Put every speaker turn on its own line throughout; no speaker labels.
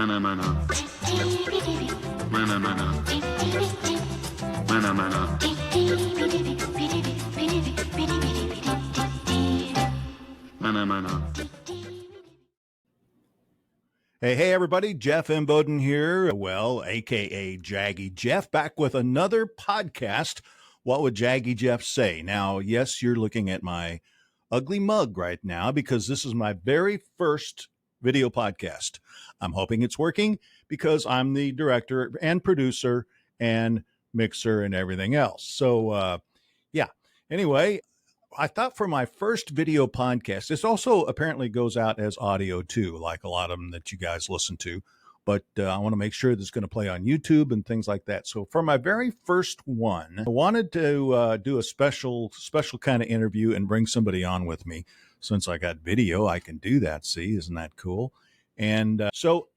Mana mana. Mana mana. Mana mana. Mana mana.
Hey, everybody. Jeff Imboden here. Well, a.k.a. Jaggy Jeff, back with another podcast. What would Jaggy Jeff say? Now, yes, you're looking at my ugly mug right now because this is my very first video podcast. I'm hoping it's working because I'm the director and producer and mixer and everything else. So, yeah. Anyway, I thought for my first video podcast, this also apparently goes out as audio too, like a lot of them that you guys listen to. But I want to make sure that it's going to play on YouTube and things like that. So for my very first one, I wanted to do a special kind of interview and bring somebody on with me. Since I got video, I can do that. See, isn't that cool? And so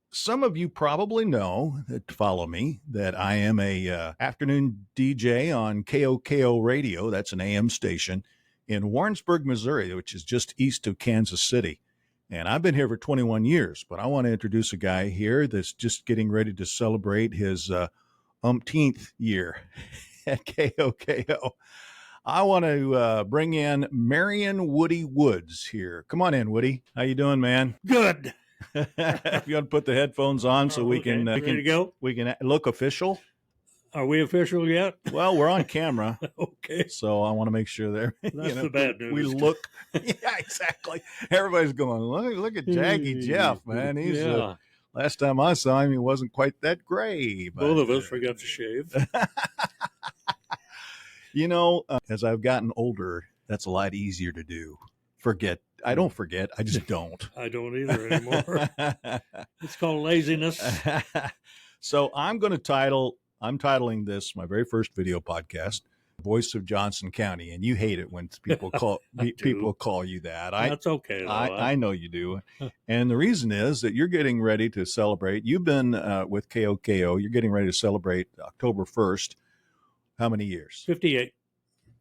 some of you probably know that follow me that I am a afternoon DJ on KOKO Radio. That's an AM station in Warrensburg, Missouri, which is just east of Kansas City. And I've been here for 21 years, but I want to introduce a guy here that's just getting ready to celebrate his umpteenth year at KOKO. I want to bring in Marion Woody Woods here. Come on in, Woody. How you doing, man?
Good.
If you want to put the headphones on so we can look official.
Are we official yet?
Well, we're on camera.
Okay.
So I want to make sure there.
That's the bad news.
We look. Yeah, exactly. Everybody's going, look at Jaggy Jeff, man. He's last time I saw him, he wasn't quite that gray. But,
both of us forgot to shave.
As I've gotten older, that's a lot easier to do. I don't forget. I just don't.
I don't either anymore. It's called laziness.
So I'm titling this my very first video podcast, Voice of Johnson County. And you hate it when people call you that.
That's okay.
I know you do. And the reason is that you're getting ready to celebrate. You've been with KOKO. You're getting ready to celebrate October 1st. How many years?
58.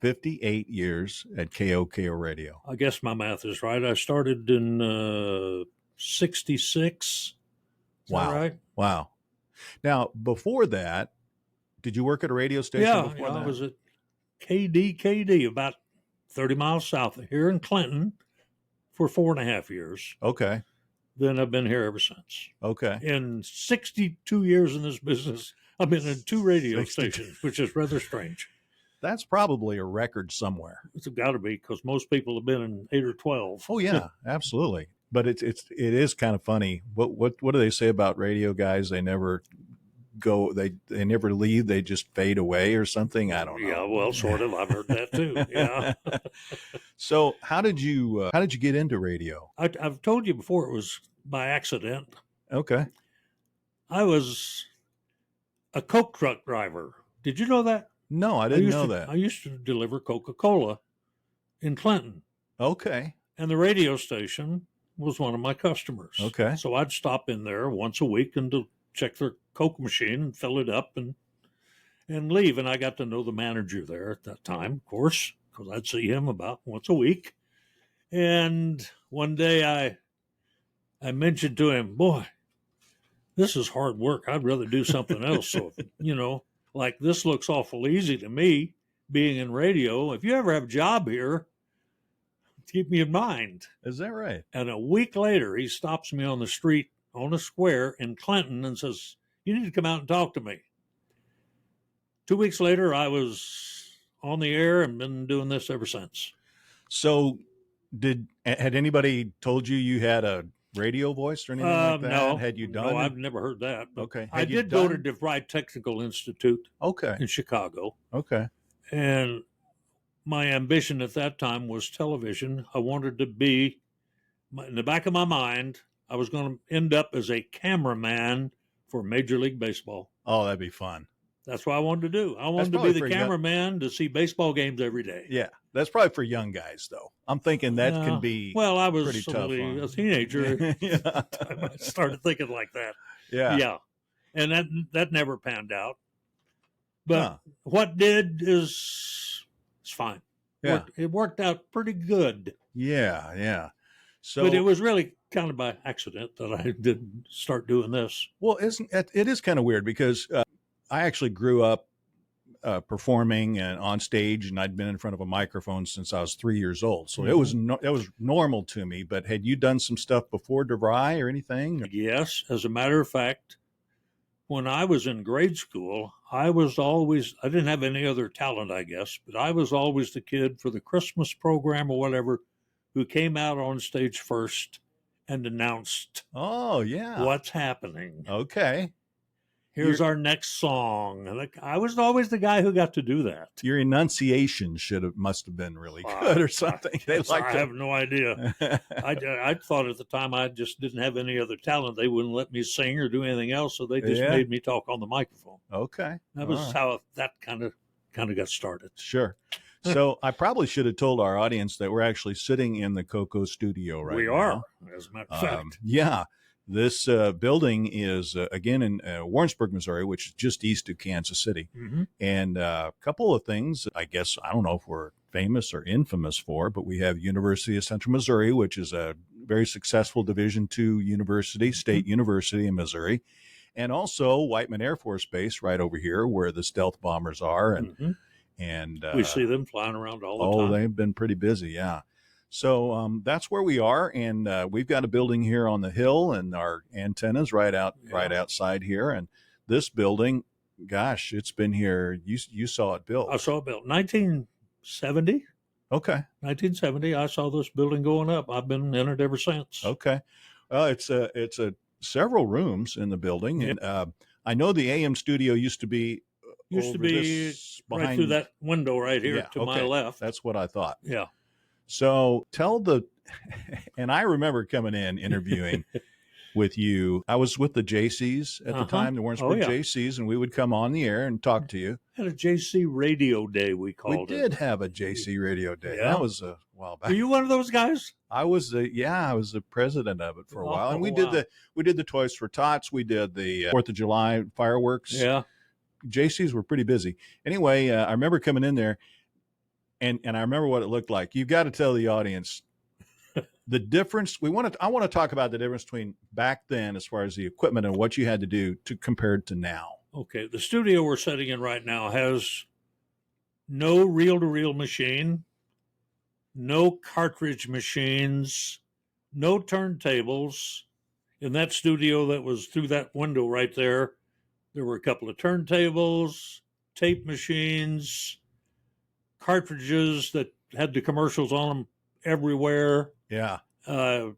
58 years at KOKO Radio.
I guess my math is right. I started in 66.
Wow.
Right?
Wow. Now, before that, did you work at a radio station before that?
I was at KDKD, about 30 miles south of here in Clinton for 4.5 years.
Okay.
Then I've been here ever since.
Okay.
In 62 years in this business, I've been in 2 radio stations, which is rather strange.
That's probably a record somewhere.
It's got to be because most people have been in 8 or 12.
Oh yeah, absolutely. But it is kind of funny. What do they say about radio guys? They never go. They never leave. They just fade away or something. I don't know.
Yeah, well, sort of. I've heard that too. Yeah.
So how did you get into radio?
I've told you before it was by accident.
Okay.
I was a Coke truck driver. Did you know that?
No, I didn't know that.
I used to deliver Coca-Cola in Clinton.
Okay.
And the radio station was one of my customers.
Okay.
So I'd stop in there once a week and to check their Coke machine and fill it up and leave. And I got to know the manager there at that time, of course, because I'd see him about once a week. And one day I mentioned to him, boy, this is hard work. I'd rather do something else. So, like this looks awful easy to me, being in radio. If you ever have a job here, keep me in mind.
Is that right?
And a week later, he stops me on the street on a square in Clinton and says, you need to come out and talk to me. 2 weeks later, I was on the air and been doing this ever since.
So had anybody told you had a radio voice or anything like that?
No.
Had you done?
No, I've never heard that.
Okay.
I did go to DeVry Technical Institute in Chicago.
Okay.
And my ambition at that time was television. I wanted to be, in the back of my mind, I was going to end up as a cameraman for Major League Baseball.
Oh, that'd be fun.
That's what I wanted to do. I wanted to be the cameraman to see baseball games every day.
Yeah. That's probably for young guys, though. I'm thinking that can be
I was
pretty tough
a teenager.
Yeah.
I started thinking like that.
Yeah.
Yeah. And that never panned out. But what did is fine.
Yeah.
It worked out pretty good.
Yeah, yeah. So,
but it was really kind of by accident that I did start doing this.
Well, it is kind of weird because I actually grew up performing and on stage, and I'd been in front of a microphone since I was 3 years old. So it was normal to me. But had you done some stuff before DeVry or anything?
Yes, as a matter of fact, when I was in grade school, I didn't have any other talent, I guess, but I was always the kid for the Christmas program or whatever who came out on stage first and announced,
oh yeah,
what's happening.
Okay.
Here's our next song. And I was always the guy who got to do that.
Your enunciation must have been really good or something.
I have no idea. I thought at the time I just didn't have any other talent. They wouldn't let me sing or do anything else, so they just made me talk on the microphone.
Okay.
That was how that kind of got started.
Sure. So I probably should have told our audience that we're actually sitting in the KOKO studio right now.
We are, as a matter of fact.
Yeah. This building is, again, in Warrensburg, Missouri, which is just east of Kansas City.
Mm-hmm.
And a couple of things, I guess, I don't know if we're famous or infamous for, but we have University of Central Missouri, which is a very successful Division II university, state university in Missouri. And also Whiteman Air Force Base right over here where the stealth bombers are. And
we see them flying around all the time.
Oh, they've been pretty busy, yeah. So that's where we are, and we've got a building here on the hill, and our antennas right outside here. And this building, gosh, it's been here. You saw it built.
I saw it built 1970.
Okay,
1970. I saw this building going up. I've been in it ever since.
Okay, it's a several rooms in the building, and I know the AM studio used to be
right through that window right here to my left.
That's what I thought.
Yeah.
So and I remember coming in interviewing with you. I was with the JCs at the time, the Warrensburg JCs, and we would come on the air and talk to you.
Had a JC radio day, we called it.
We did have a JC radio day. Yeah. That was a while back.
Were you one of those guys?
I was the president of it for a while. And we did the Toys for Tots. We did the 4th of July fireworks.
Yeah.
JCs were pretty busy. Anyway, I remember coming in there. And I remember what it looked like. You've got to tell the audience the difference. I want to talk about the difference between back then, as far as the equipment and what you had to do compared to now.
Okay, the studio we're sitting in right now has no reel-to-reel machine, no cartridge machines, no turntables. In that studio that was through that window right there, there were a couple of turntables, tape machines, cartridges that had the commercials on them everywhere.
Yeah.
Now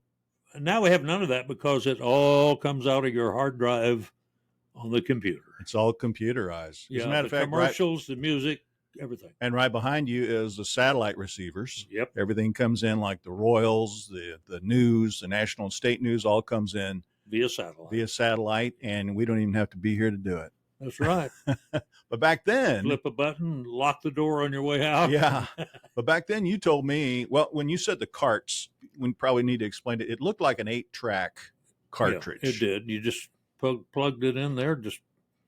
we have none of that because it all comes out of your hard drive on the computer.
It's all computerized.
Yeah, as a matter of fact, commercials, the music, everything. And
right behind you is the satellite receivers.
Yep.
Everything comes in, like the Royals, the news, the national and state news, all comes in
via satellite,
and we don't even have to be here to do it.
That's right.
But back then,
flip a button, lock the door on your way out.
Yeah. But back then you told me, well, when you said the carts, we probably need to explain it. It looked like an 8-track cartridge.
Yeah, it did. You just plugged it in there, just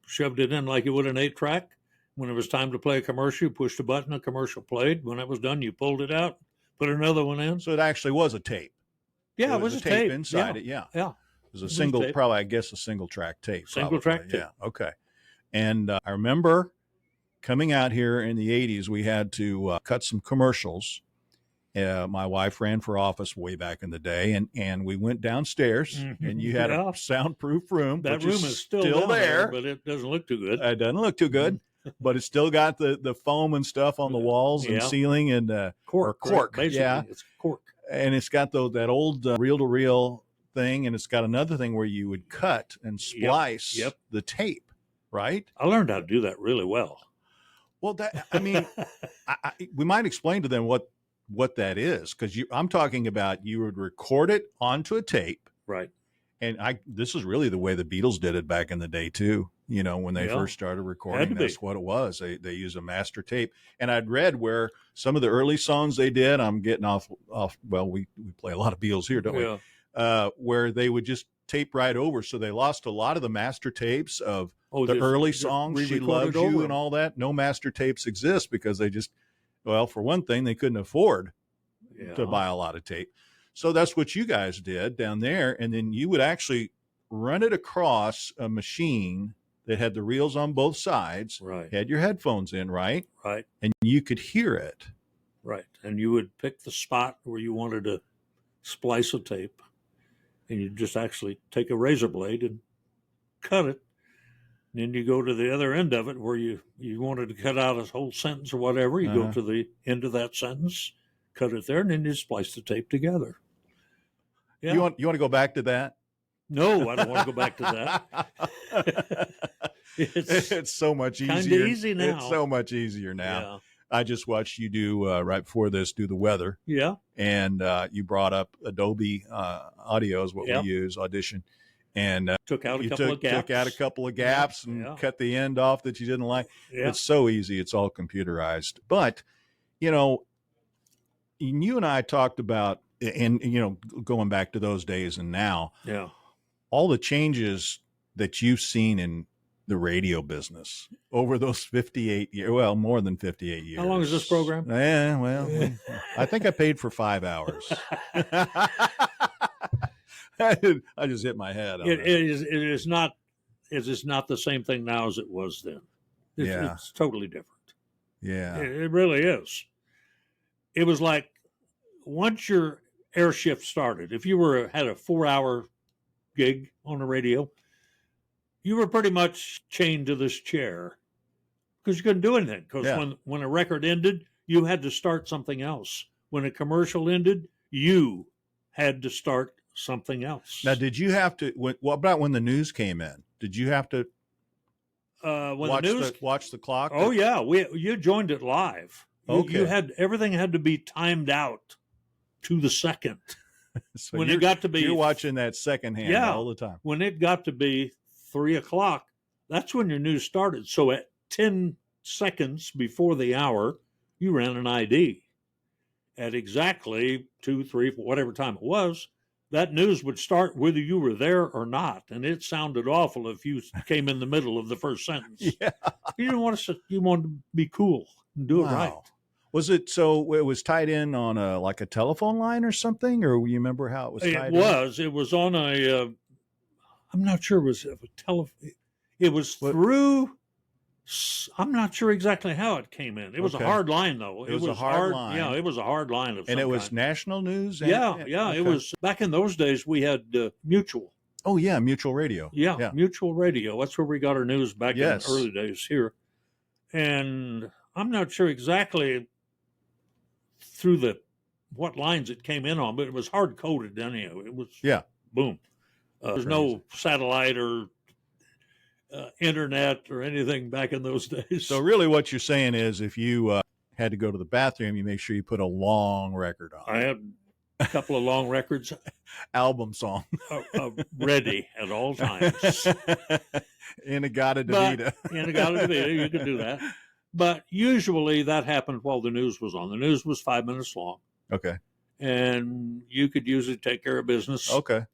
shoved it in like you would an 8-track. When it was time to play a commercial, you pushed a button, a commercial played. When it was done, you pulled it out, put another one in.
So it actually was a tape.
Yeah, it was a tape
inside it. Yeah.
Yeah.
It was a single track tape.
Single track tape.
Yeah. Okay. And I remember coming out here in the 80s, we had to cut some commercials. My wife ran for office way back in the day, and we went downstairs, and you had a soundproof room.
That room is still there, but it doesn't look too good.
It doesn't look too good, but it's still got the foam and stuff on the walls and ceiling and cork.
Basically, it's cork.
And it's got that old reel-to-reel thing, and it's got another thing where you would cut and splice the tape. Right?
I learned how to do that really well.
Well, we might explain to them what that is, because I'm talking about you would record it onto a tape.
Right.
And this is really the way the Beatles did it back in the day, too. You know, when they first started recording, that's what it was. They used a master tape. And I'd read where some of the early songs they did, I'm getting off. Well, we play a lot of Beatles here, don't we? Where they would just tape right over. So they lost a lot of the master tapes of the early songs, She Loves You and all that. No master tapes exist because they just, well, for one thing, they couldn't afford to buy a lot of tape. So that's what you guys did down there. And then you would actually run it across a machine that had the reels on both sides,
Right.
had your headphones in, right?
Right.
And you could hear it.
Right. And you would pick the spot where you wanted to splice a tape, and you just actually take a razor blade and cut it. And then you go to the other end of it where you wanted to cut out a whole sentence or whatever. You go to the end of that sentence, cut it there, and then you splice the tape together. Yeah.
You want to go back to that?
No, I don't want to go back to that.
It's so much easier.
Kind of easy now.
It's so much easier now.
Yeah.
I just watched you do right before this, do the weather.
Yeah.
And you brought up Adobe Audio is what we use, Audition. And
took out a couple of gaps.
And cut the end off that you didn't like.
Yeah.
It's so easy. It's all computerized. But, you know, you and I talked about, and, you know, going back to those days and now, all the changes that you've seen in the radio business over those 58 years, well, more than 58 years.
How long is this program?
Yeah, well, I think I paid for 5 hours. I just hit my head on
it is not the same thing now as it was then. It's totally different.
Yeah.
It really is. It was like once your air shift started, if you had a 4-hour gig on the radio, you were pretty much chained to this chair because you couldn't do anything. Because when a record ended, you had to start something else. When a commercial ended, you had to start something else.
Now, did you have to? What about when the news came in? Did you have to watch the clock?
Oh yeah, you joined it live. You had everything had to be timed out to the second.
So
when it got to be,
you're watching that second hand all the time.
When it got to be 3:00, that's when your news started. So at 10 seconds before the hour, you ran an ID. At exactly 2, 3, 4, whatever time it was, that news would start whether you were there or not, and it sounded awful if you came in the middle of the first sentence.
Yeah,
you didn't want to. You wanted to be cool and do it right.
Was it so? It was tied in on like a telephone line or something, or you remember how it was tied in?
It was on a. I'm not sure it was a telephone. It was through. I'm not sure exactly how it came in. It was a hard line, though.
It was a hard line.
Yeah, it was a hard line
and it was national news.
It was back in those days. We had Mutual.
Oh yeah, Mutual Radio.
Yeah, Mutual Radio. That's where we got our news back in the early days here. And I'm not sure exactly through what lines it came in on, but it was hard coded anyhow. It was boom. There's no satellite or internet or anything back in those days.
So really what you're saying is if you had to go to the bathroom, you make sure you put a long record on.
I had a couple of long records.
Album song.
Ready at all times.
In-A-Gadda-Da-Vida.
In-A-Gadda-Da-Vida, you could do that. But usually that happened while the news was on. The news was 5 minutes long.
Okay.
And you could usually take care of business.
Okay.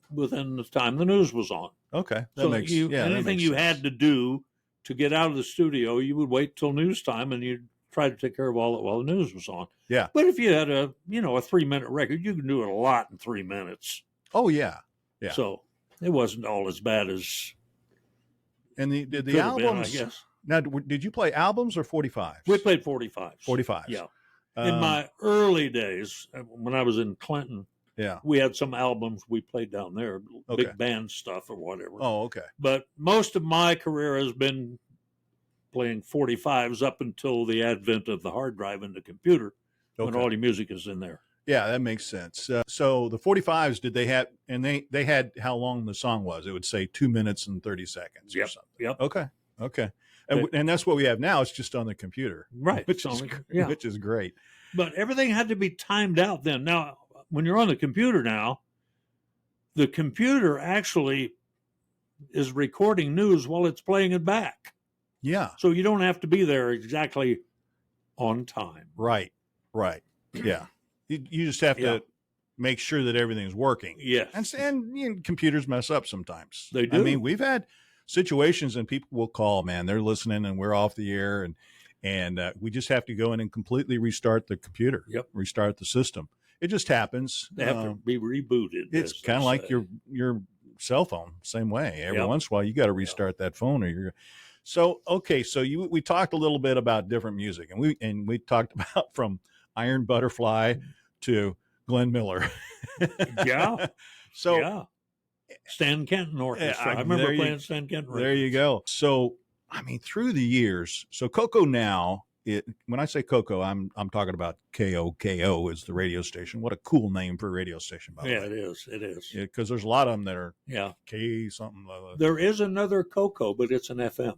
Within the time the news was on.
Okay.
Anything you had to do to get out of the studio, you would wait till news time and you'd try to take care of all it while the news was on.
Yeah.
But if you had a 3-minute record, you can do it a lot in 3 minutes.
Oh yeah. Yeah.
So it wasn't all as bad as.
And the albums,
been, I guess.
Now, did you play albums or 45s?
We played 45s.
45s.
Yeah. In my early days, when I was in Clinton, we had some albums we played down there, big band stuff or whatever.
Oh, okay.
But most of my career has been playing 45s up until the advent of the hard drive and the computer, when all your music is in there. Yeah,
that makes sense. So the 45s, did they have, and they had how long the song was? It would say 2 minutes and 30 seconds or something.
Yep.
Okay. And that's what we have now. It's just on the computer.
Right.
Which is great.
But everything had to be timed out then. Now, when you're on the computer now, the computer actually is recording news while it's playing it back.
Yeah.
So you don't have to be there exactly on time.
Right. Yeah. You just have to make sure that everything's working.
Yes.
And computers mess up sometimes.
They do.
I mean, we've had situations and people will call, man, they're listening and we're off the air and we just have to go in and completely restart the computer.
Yep.
Restart the system. It just happens.
They have to be rebooted.
It's
as they
kind of like
say.
your cell phone, same way. Every
Yep.
once in a while, you got to restart that phone, or you're. So okay, so we talked a little bit about different music, and we talked about from Iron Butterfly to Glenn Miller.
Yeah.
So
yeah. Stan Kenton Orchestra. I remember
there you-
playing Stan Kenton.
there you go. So I mean, through the years, so KOKO now. When I say KOKO, I'm talking about KOKO is the radio station. What a cool name for a radio station, by the
Yeah,
way.
it is. It is.
Because there's a lot of them that are
Yeah.
K something.
There is another KOKO, but it's an FM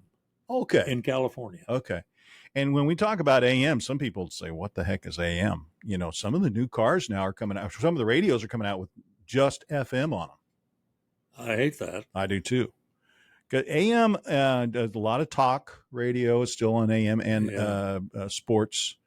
Okay.
in California.
Okay. And when we talk about AM, some people say, what the heck is AM? Some of the new cars now are coming out. Some of the radios are coming out with just FM on them.
I hate that.
I do too. 'Cause AM does a lot of talk radio is still on AM and sports.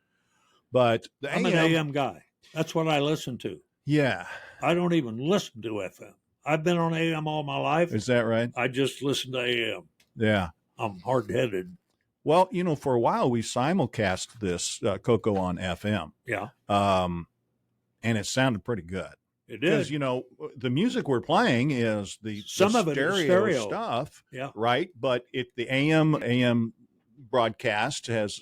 But the
I'm an AM guy. That's what I listen to.
Yeah.
I don't even listen to FM. I've been on AM all my life.
Is that right?
I just listen to AM.
Yeah.
I'm hard-headed.
Well, for a while we simulcast this KOKO on FM.
Yeah.
And it sounded pretty good.
It
Because,
is.
the music we're playing is
Some
the
of it is
stereo
stereo.
stuff,
Yeah.
right? But the AM broadcast has,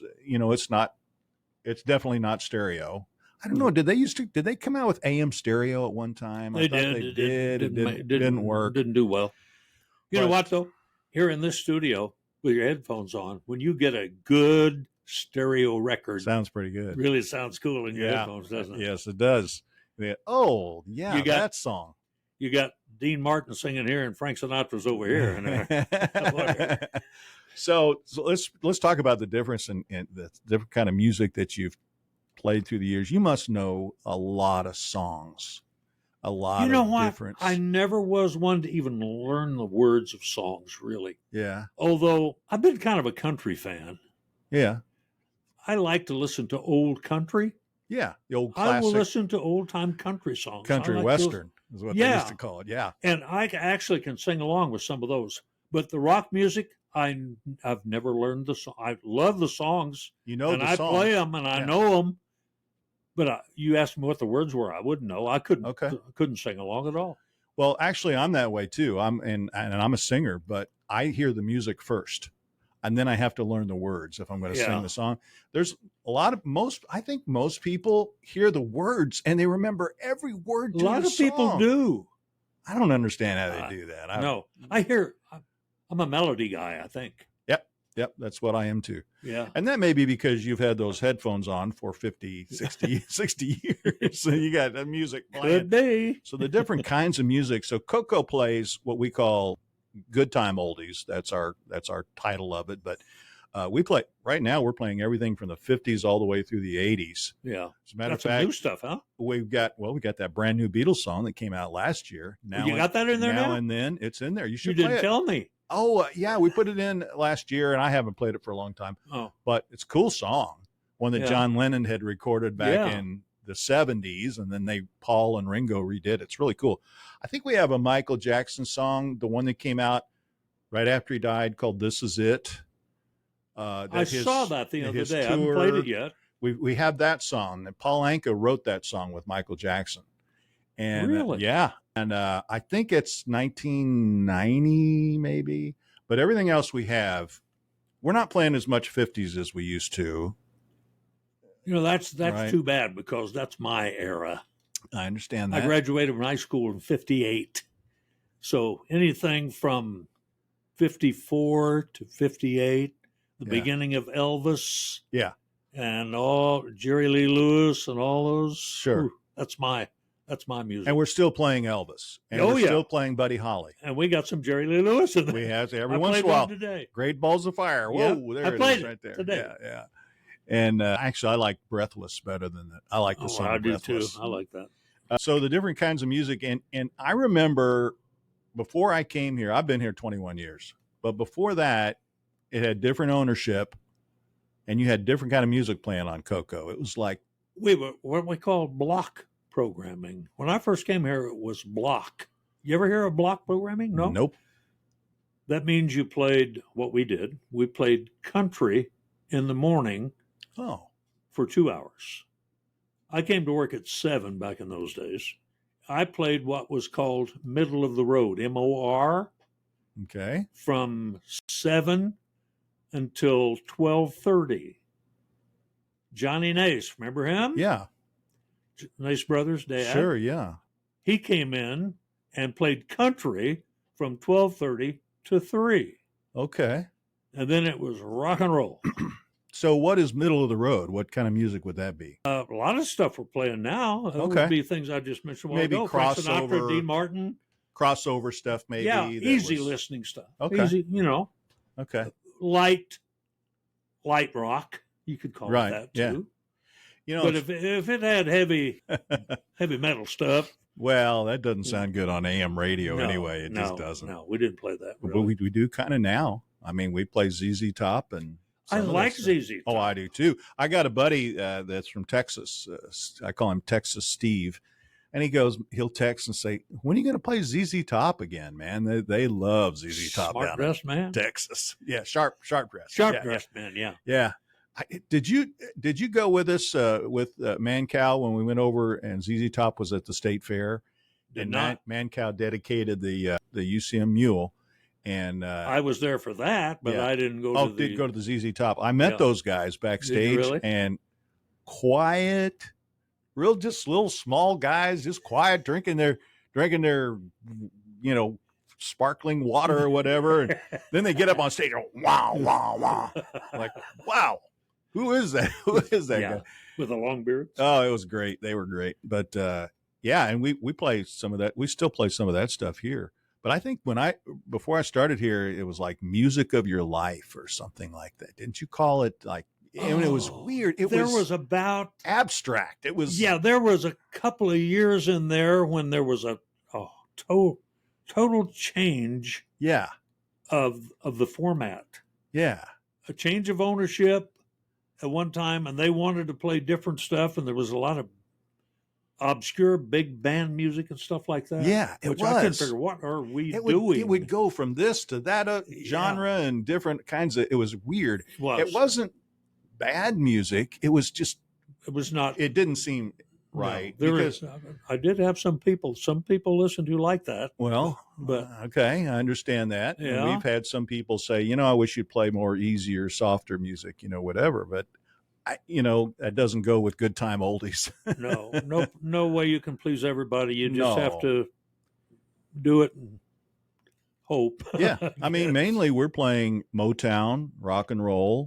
it's definitely not stereo. I don't know. Did they come out with AM stereo at one time? I
They
thought
did.
They
It
did. It didn't work.
Didn't do well. You know
But-
what, though? Here in this studio with your headphones on, when you get a good stereo record,
Sounds pretty good.
really sounds cool in your
Yeah.
headphones, doesn't it?
Yes, it does. Yeah. Oh, yeah,
You got-
that song.
You got Dean Martin singing here and Frank Sinatra's over here. And,
so let's talk about the difference in the different kind of music that you've played through the years. You must know a lot of songs, a lot
you know
of
what?
difference.
I never was one to even learn the words of songs, really.
Yeah,
Although I've been kind of a country fan.
yeah,
I like to listen to old country.
yeah. The old
I will
classic
listen to old time country songs.
country
I like
western is what they
Yeah.
used to call it. Yeah,
and I actually can sing along with some of those. But the rock music, I've never learned the song. I love the songs, and
the
I
song.
play them, and I
Yeah.
know them. But you asked me what the words were, I wouldn't know. I couldn't sing along at all.
Well, actually, I'm that way too. I'm a singer, but I hear the music first, and then I have to learn the words if I'm going to
Yeah.
sing the song. There's I think most people hear the words and they remember every word
A
to
lot
the
of people
song.
do.
I don't understand how they do that.
No, I'm a melody guy, I think.
Yep, that's what I am too.
Yeah.
And that may be because you've had those headphones on for 50, 60, 60 years. So you got the music playing.
Could be.
So the different kinds of music. So KOKO plays what we call good time oldies. That's our title of it. But we play right now. We're playing everything from the 50s all the way through the 80s.
Yeah.
As a matter
That's
of
some
fact,
new stuff, huh?
we got that brand new Beatles song that came out last year. Now
You got that in there now?
and then it's in there. You
You
should play
didn't
it.
tell me.
Oh yeah, we put it in last year, and I haven't played it for a long time.
Oh,
But it's a cool song, one that
Yeah.
John Lennon had recorded back
Yeah.
in the 70s, and then Paul and Ringo redid it. It's really cool. I think we have a Michael Jackson song, the one that came out right after he died, called "This Is It."
I saw that the other
his
day. I haven't played
tour-
it yet.
We have that song, and Paul Anka wrote that song with Michael Jackson. And
Really?
yeah, and I think it's 1990 maybe, but everything else we're not playing as much 50s as we used to.
You know, that's
Right.
too bad because that's my era.
I understand
I
that.
graduated from high school in 58. So anything from 54 to 58, the
Yeah.
beginning of Elvis.
Yeah.
And all Jerry Lee Lewis and all those.
Sure.
Ooh, that's my music.
And we're still playing Elvis. And
Oh,
we're
yeah.
still playing Buddy Holly.
And we got some Jerry Lee Lewis in there.
We have every
I
once in
played
a while.
one today.
Great Balls of Fire.
Yeah,
Whoa, there
I
it
played
is
it
right there.
today.
Yeah, yeah. And actually, I like Breathless better than that. I like the
Oh,
song
I do too.
Breathless.
I like that.
So the different kinds of music. And I remember before I came here, I've been here 21 years. But before that, it had different ownership. And you had different kind of music playing on KOKO. It was like,
We were what we call block programming. When I first came here, it was block. You ever hear of block programming? No.
nope.
That means you played what we did. We played country in the morning
Oh,
for 2 hours. I came to work at 7 back in those days. I played what was called middle of the road, MOR,
Okay.
from 7 until 12:30. Johnny Nace, remember him?
Yeah.
Nace Brothers' dad.
Sure. Yeah.
He came in and played country from 12:30 to 3.
Okay.
And then it was rock and roll.
So what is middle of the road? What kind of music would that be?
A lot of stuff we're playing now. It
Okay.
would be things I just mentioned a while
Maybe
ago. Frank
crossover.
Sinatra, Dean Martin.
Crossover stuff, maybe.
Yeah,
that
easy
was-
listening stuff.
Okay.
Easy,
Okay.
light rock. You could call
Right,
it that
yeah.
too.
You know,
But if it had heavy metal stuff,
well, that doesn't sound good on AM radio
no,
anyway. It just
no,
doesn't.
No, we didn't play that.
But
Really.
we do kind of now. I mean, we play ZZ Top and
I
some of that
like
stuff.
ZZ Top.
Oh, I do too. I got a buddy that's from Texas. I call him Texas Steve. And he'll text and say, when are you going to play ZZ Top again, man? They love ZZ Top
Smart
down
dressed
in
man.
Texas. Yeah, sharp dress.
Sharp
Yeah,
dressed man, yeah.
Yeah. Did you go with us with Mancow when we went over and ZZ Top was at the state fair?
Did
And
not.
Mancow dedicated the UCM mule. And
I was there for that, but
yeah.
I didn't go to
did go to the ZZ Top. I met
Yeah.
those guys backstage
really?
and quiet, real just little small guys, just quiet, drinking their sparkling water or whatever. And then they get up on stage, and wow, wow, wow. Like, wow, who is that? Who is that guy?
with a long beard.
Oh, it was great. They were great. But yeah, and we play some of that. We still play some of that stuff here. But I think before I started here, it was like music of your life or something like that. Didn't you call it like? And it was weird.
There was about
abstract. It was
there was a couple of years in there when there was a total change
yeah,
of the format,
yeah.
a change of ownership at one time, and they wanted to play different stuff, and there was a lot of obscure big band music and stuff like that.
Yeah, it
which I couldn't
was.
figure, what are we
It
doing?
would go from this to that genre and different kinds of. It was weird. It wasn't bad music. It was just.
It was not.
It didn't seem right.
No,
because,
I did have some people listened who like that.
well,
but
okay, I understand that. And
Yeah.
we've had some people say, I wish you'd play more easier, softer music, whatever. But that doesn't go with good time oldies.
no way you can please everybody. You just have
No.
to do it and hope.
Yeah, I mean, mainly we're playing Motown, rock and roll,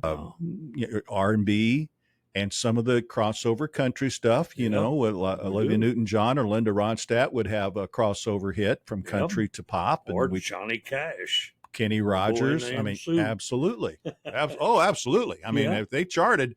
R&B, and some of the crossover country stuff. With Olivia Newton-John or Linda Ronstadt would have a crossover hit from country to pop,
or
and
Johnny Cash,
Kenny Rogers. I
named
mean,
Sue.
absolutely, absolutely. I mean,
Yeah.
if they charted,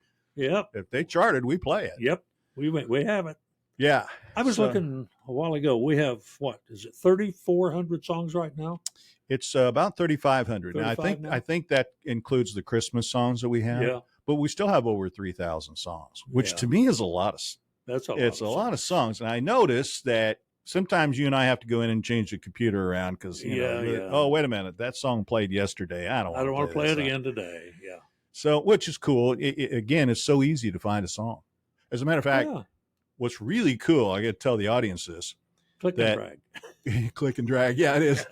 we play it.
Yep, we have it.
Yeah,
I was looking a while ago. We have what is it, 3,400 songs right now?
It's about 3,500. Now,
35 now?
I think that includes the Christmas songs that we have.
Yeah,
But we still have over 3,000 songs, which
Yeah.
to me is a lot of.
that's
It's a lot of songs, and I notice that sometimes you and I have to go in and change the computer around because oh, wait a minute, that song played yesterday. I don't want to
play it again today. Yeah.
So, which is cool. Again, it's so easy to find a song. As a matter of fact, what's really cool, I got to tell the audience this.
Click and drag.
Click and drag. Yeah, it is.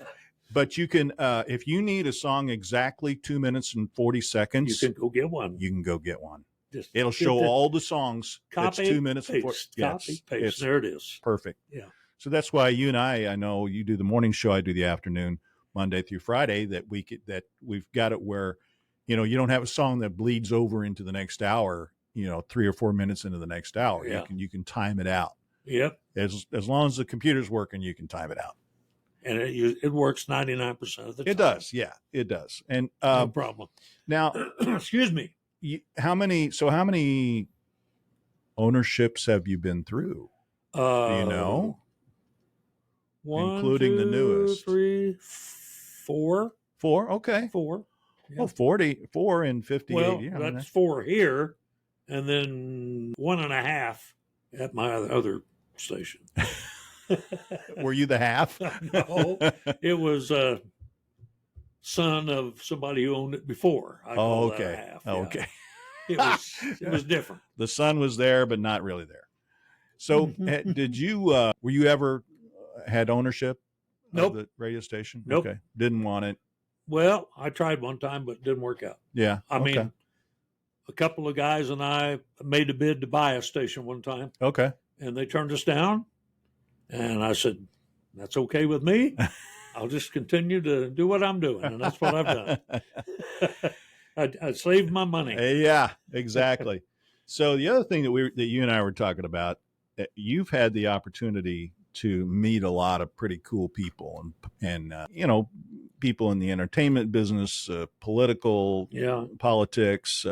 But you can, if you need a song exactly 2 minutes and 40 seconds,
You can go get one.
you can go get one.
Just
It'll show all the songs.
Copy,
It's 2 minutes and 40.
paste,
Yes,
copy, paste.
it's
There it is.
perfect.
Yeah.
So that's why you and I know you do the morning show, I do the afternoon, Monday through Friday, that we've got it where, you don't have a song that bleeds over into the next hour, 3 or 4 minutes into the next hour.
Yeah.
You can time it out.
Yep.
As long as the computer's working, you can time it out.
And it works 99% of the time.
It does. Yeah, it does. And
No problem.
now,
Excuse me.
how many ownerships have you been through? Do you know?
One,
Including the
2,
newest.
3, 4.
4? Okay.
4. Yeah.
Oh, 44 and 58.
Well,
yeah, I mean,
that's 4 here, and then 1.5 at my other station.
were you the half?
No, it was a son of somebody who owned it before. I call that a
okay.
half.
Okay.
It was different.
The son was there, but not really there. So did you, were you ever had ownership
Nope.
of the radio station?
Nope.
Okay. Didn't want it.
Well, I tried one time, but it didn't work out.
Yeah.
I
okay.
mean, a couple of guys and I made a bid to buy a station one time,
Okay.
and they turned us down. And I said, that's okay with me. I'll just continue to do what I'm doing. And that's what I've done. I saved my money.
Yeah, exactly. So the other thing that you and I were talking about, you've had the opportunity to meet a lot of pretty cool people and people in the entertainment business, political, politics,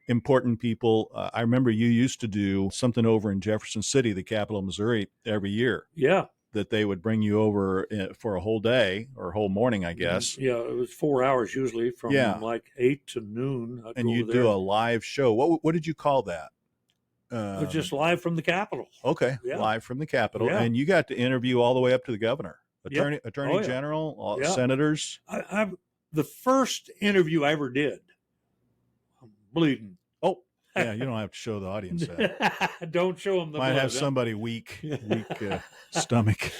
important people. I remember you used to do something over in Jefferson City, the capital of Missouri, every year.
Yeah.
That they would bring you over for a whole day or a whole morning, I guess.
Yeah, it was 4 hours usually from like 8 to noon.
And you do a live show. What did you call that?
It was just live from the Capitol.
Okay, live from the Capitol. Yeah. And you got to interview all the way up to the governor, attorney general, senators.
The first interview I ever did, I'm bleeding.
Oh, yeah, you don't have to show the audience that.
Don't show them the
Might
blood,
have somebody weak stomach.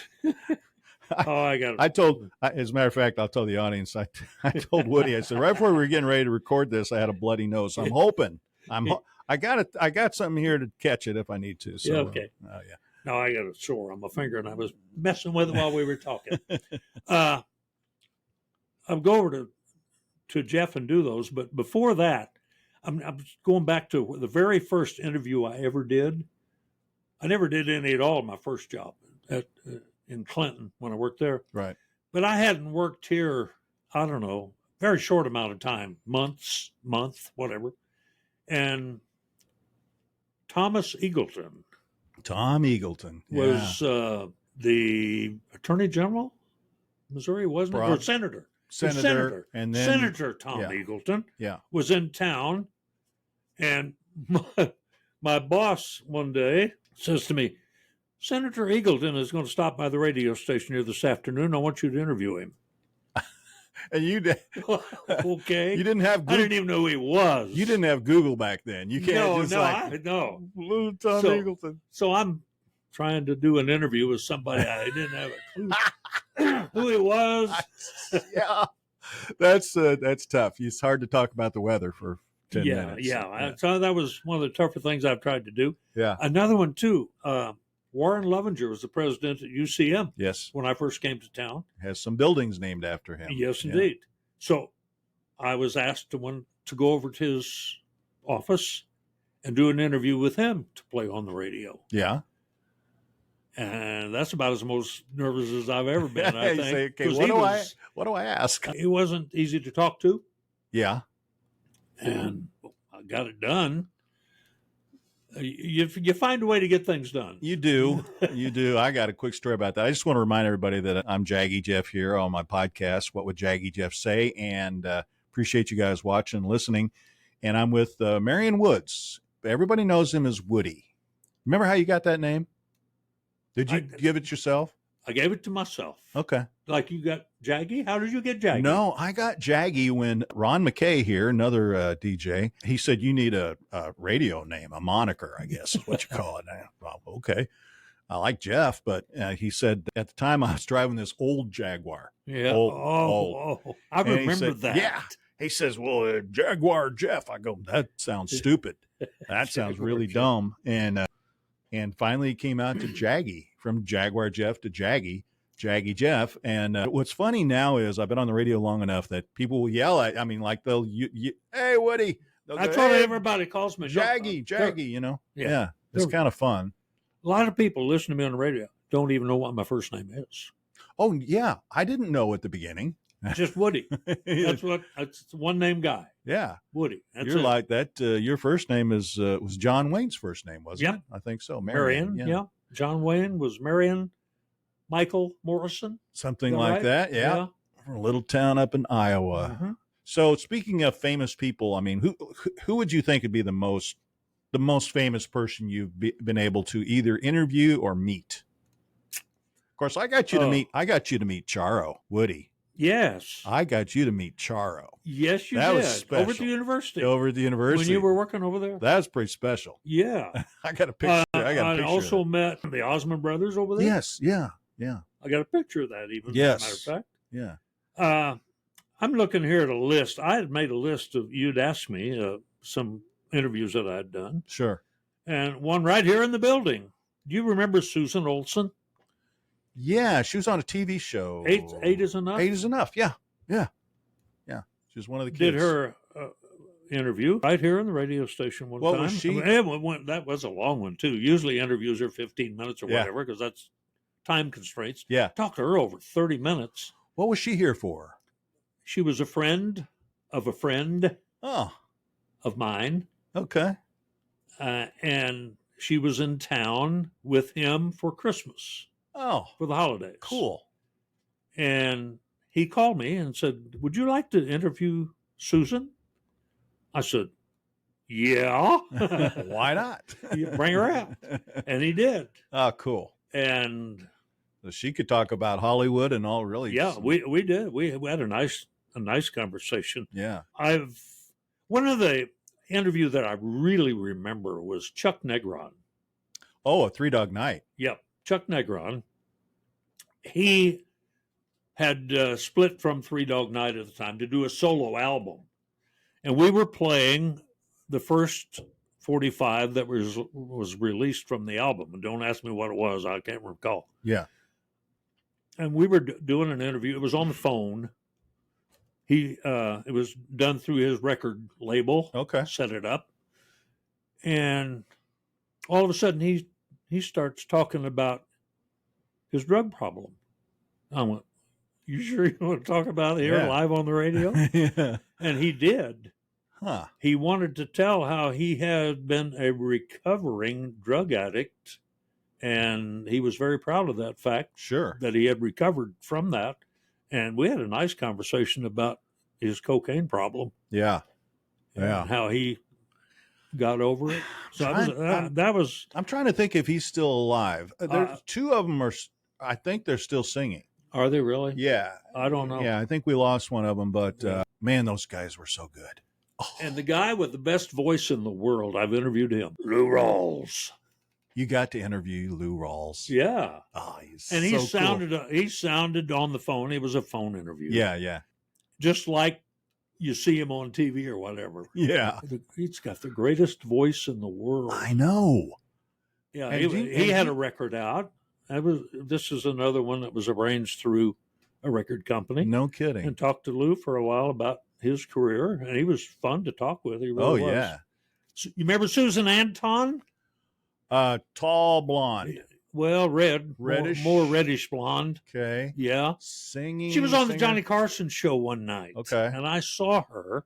I got it.
As a matter of fact, I'll tell the audience, I told Woody, I said, right before we were getting ready to record this, I had a bloody nose. So I'm hoping, I got something here to catch it if I need to. So,
okay. No, I got a sore on my finger, and I was messing with it while we were talking. I'll go over to Jeff and do those, but before that, I'm going back to the very first interview I ever did. I never did any at all in my first job in Clinton when I worked there.
Right.
But I hadn't worked here, I don't know, very short amount of time, month, whatever. And Tom Eagleton was the Attorney General, Missouri, wasn't it? Or Senator.
And then
Senator Tom Eagleton was in town, and my boss one day says to me, Senator Eagleton is going to stop by the radio station here this afternoon. I want you to interview him.
And you did.
Okay.
You didn't have Google.
I didn't even know who he was.
You didn't have Google back then. You can't
no.
Blue Tom Eagleton.
So I'm trying to do an interview with somebody I didn't have a clue who he was.
Yeah. That's tough. It's hard to talk about the weather for 10 minutes.
Yeah. So that was one of the tougher things I've tried to do.
Yeah.
Another one too. Warren Lovinger was the president at UCM.
Yes.
When I first came to town.
Has some buildings named after him.
Yes, indeed. So I was asked to go over to his office and do an interview with him to play on the radio.
Yeah.
And that's about as most nervous as I've ever been, I think.
Say, okay, what do I ask?
It wasn't easy to talk to.
Yeah.
And I got it done. You find a way to get things done.
You do. You do. I got a quick story about that. I just want to remind everybody that I'm Jaggy Jeff here on my podcast, What Would Jaggy Jeff Say? And appreciate you guys watching and listening. And I'm with Marion Woods. Everybody knows him as Woody. Remember how you got that name? Did you give it yourself?
I gave it to myself.
Okay.
Like you got Jaggy? How did you get Jaggy?
No, I got Jaggy when Ron McKay here, another DJ, he said, you need a radio name, a moniker, I guess is what you call it. Well, okay. I like Jeff, but he said at the time I was driving this old Jaguar.
Yeah.
Old.
I remember that.
Yeah. He says, well, Jaguar Jeff. I go, that sounds stupid. That sounds really dumb. And finally he came out to Jaggy, from Jaguar Jeff to Jaggy Jeff. And what's funny now is I've been on the radio long enough that people will yell at, like they'll, hey, Woody.
That's what everybody calls me.
Jaggy, you know? Yeah. It's kind of fun.
A lot of people listen to me on the radio don't even know what my first name is.
Oh, yeah. I didn't know at the beginning.
Just Woody. That's one name guy.
Yeah.
Woody.
You're like that. Your first name was John Wayne's first name, wasn't it? I think so.
Marion. Yeah. John Wayne was Marion Michael Morrison.
Something like that. Yeah. From a little town up in Iowa. Mm-hmm. So speaking of famous people, who would you think would be the most famous person you've been able to either interview or meet? Of course, I got you to meet Charo, Woody.
Yes.
I got you to meet Charo.
Yes, you
That
did.
was special.
Over at the university.
Over at the university.
When you were working over there.
That's pretty special.
Yeah.
I got a picture.
I also met the Osmond brothers over there.
Yes. Yeah.
I got a picture of that even,
Yes.
as a matter of fact.
Yeah.
I'm looking here at a list. I had made a list of, you'd asked me some interviews that I'd done.
Sure.
And one right here in the building. Do you remember Susan Olson?
Yeah, she was on a TV show.
8 is enough?
8 is enough. Yeah. She was one of the kids.
Did her interview right here on the radio station one
What
time.
was she?
That was a long one, too. Usually interviews are 15 minutes or
Yeah.
whatever because that's time constraints.
Yeah.
Talked to her over 30 minutes.
What was she here for?
She was a friend of a friend
Oh,
of mine.
okay.
And she was in town with him for Christmas,
Oh,
for the holidays.
cool.
And he called me and said, "Would you like to interview Susan?" I said, "Yeah."
Why not?
Bring her out. And he did.
Oh, cool.
And
So she could talk about Hollywood and all. Really?
yeah, we did. We had a nice conversation.
Yeah.
One of the interview that I really remember was Chuck Negron.
Oh, a Three Dog Night.
Yep, Chuck Negron. He had split from Three Dog Night at the time to do a solo album. And we were playing the first 45 that was released from the album. And don't ask me what it was. I can't recall.
Yeah.
And we were doing an interview. It was on the phone. It was done through his record label.
Okay.
Set it up. And all of a sudden he starts talking about his drug problem. I went, "You sure you want to talk about it here live on the radio?"
Yeah.
And he did.
Huh.
He wanted to tell how he had been a recovering drug addict, and he was very proud of that fact,
Sure.
that he had recovered from that. And we had a nice conversation about his cocaine problem.
Yeah. Yeah.
And how he got over it. So
I'm trying to think if he's still alive. There's two of them I think they're still singing.
Are they really?
Yeah.
I don't know.
Yeah, I think we lost one of them, but man, those guys were so good. Oh,
And the guy with the best voice in the world, I've interviewed him, Lou Rawls.
you got to interview Lou Rawls.
Yeah.
Oh, he's
And
so cool.
he sounded on the phone. It was a phone interview.
Yeah.
Just like you see him on TV or whatever.
Yeah.
He's got the greatest voice in the world.
I know.
Yeah,
And
he had a record out. This is another one that was arranged through a record company.
No kidding.
And talked to Lou for a while about his career, and he was fun to talk with. He really
Oh,
was.
yeah.
So, you remember Susan Anton?
Tall blonde.
Well,
Reddish.
more reddish blonde.
Okay.
Yeah.
Singing.
She was on the
singer?
Johnny Carson show one night.
Okay.
And I saw her,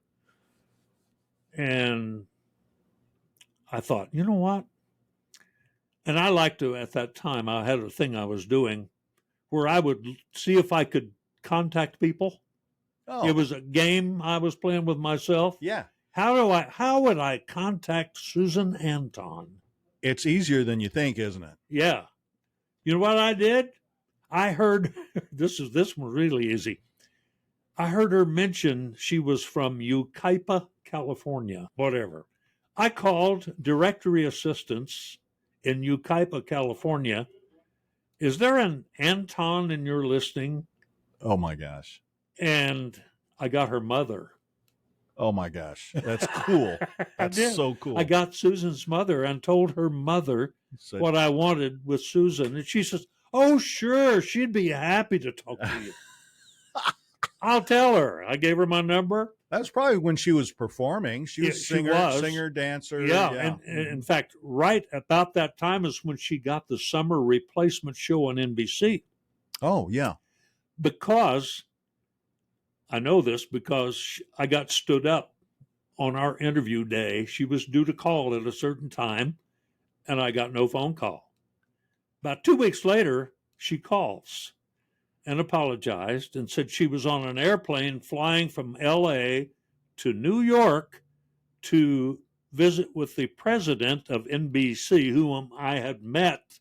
and I thought, you know what? And I liked to, at that time, I had a thing I was doing where I would see if I could contact people.
Oh,
It was a game I was playing with myself.
yeah.
How would I contact Susan Anton?
It's easier than you think, isn't it?
Yeah. You know what I did? I heard this one really easy. I heard her mention she was from Yucaipa, California, whatever. I called directory assistance in Yucaipa, California. Is there an Anton in your listing?
Oh my gosh.
And I got her mother.
Oh my gosh. That's cool. That's
did.
so cool.
I got Susan's mother and told her mother
So-
what I wanted with Susan. And she says, "Oh, sure, she'd be happy to talk to you." I'll tell her. I gave her my number.
That's probably when she was performing. She was
Yeah, she was.
singer, dancer.
Yeah. And in fact, right about that time is when she got the summer replacement show on NBC.
Oh, yeah.
Because I know this because I got stood up on our interview day. She was due to call at a certain time, and I got no phone call. About 2 weeks later, she calls and apologized and said she was on an airplane flying from L.A. to New York to visit with the president of NBC, whom I had met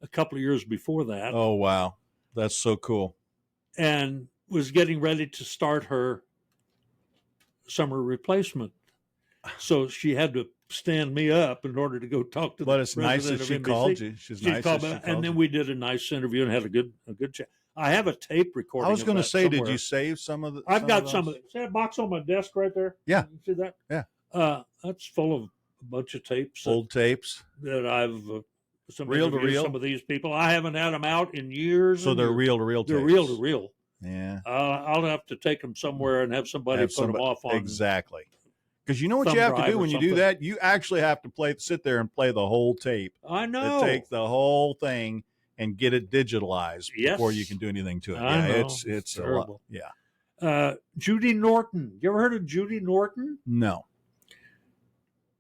a couple of years before that.
Oh, wow. That's so cool.
And was getting ready to start her summer replacement. So she had to stand me up in order to go talk to
But
the
it's nice
president
that
of
she
NBC.
called you. She's nice that she called
and then
you.
we did a nice interview and had a good chat. I have a tape recording.
I was going to say,
somewhere.
Did you save some of the?
I've got some of it. See that box on my desk right there?
Yeah.
You see that?
Yeah.
That's full of a bunch of tapes.
Old tapes.
That I've some
reel to reel.
Some of these people. I haven't had them out in years.
So they're reel to reel.
They're reel to reel.
Yeah.
I'll have to take them somewhere and have somebody put them off on.
Exactly. Because you know what you have to do when you do that? You actually have to sit there and play the whole tape.
I know.
Take the whole thing and get it digitalized before you can do anything to it.
I know.
It's
terrible.
A lot. Yeah.
Judy Norton. You ever heard of Judy Norton?
No.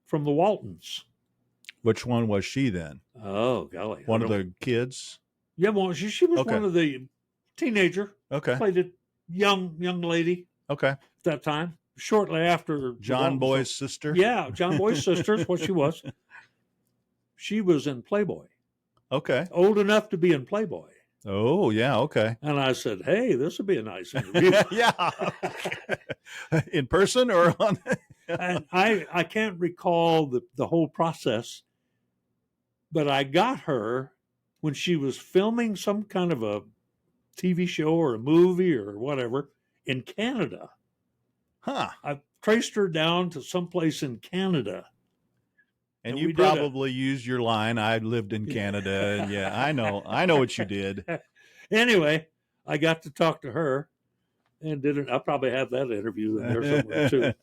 From the Waltons.
Which one was she then?
Oh, golly.
One of the kids?
Yeah, well, she was one of the teenager.
Okay.
Played a young lady.
Okay.
At that time. Shortly after
John Boy's sister.
Yeah, John Boy's sister is what she was. She was in Playboy.
Okay.
Old enough to be in Playboy.
Oh, yeah, okay.
And I said, hey, this would be a nice interview.
Yeah. In person or on?
And I can't recall the whole process, but I got her when she was filming some kind of a TV show or a movie or whatever in Canada.
Huh.
I traced her down to someplace in Canada.
And you probably used your line, I lived in Canada. And yeah, I know what you did.
Anyway, I got to talk to her and I'll probably have that interview in there somewhere too.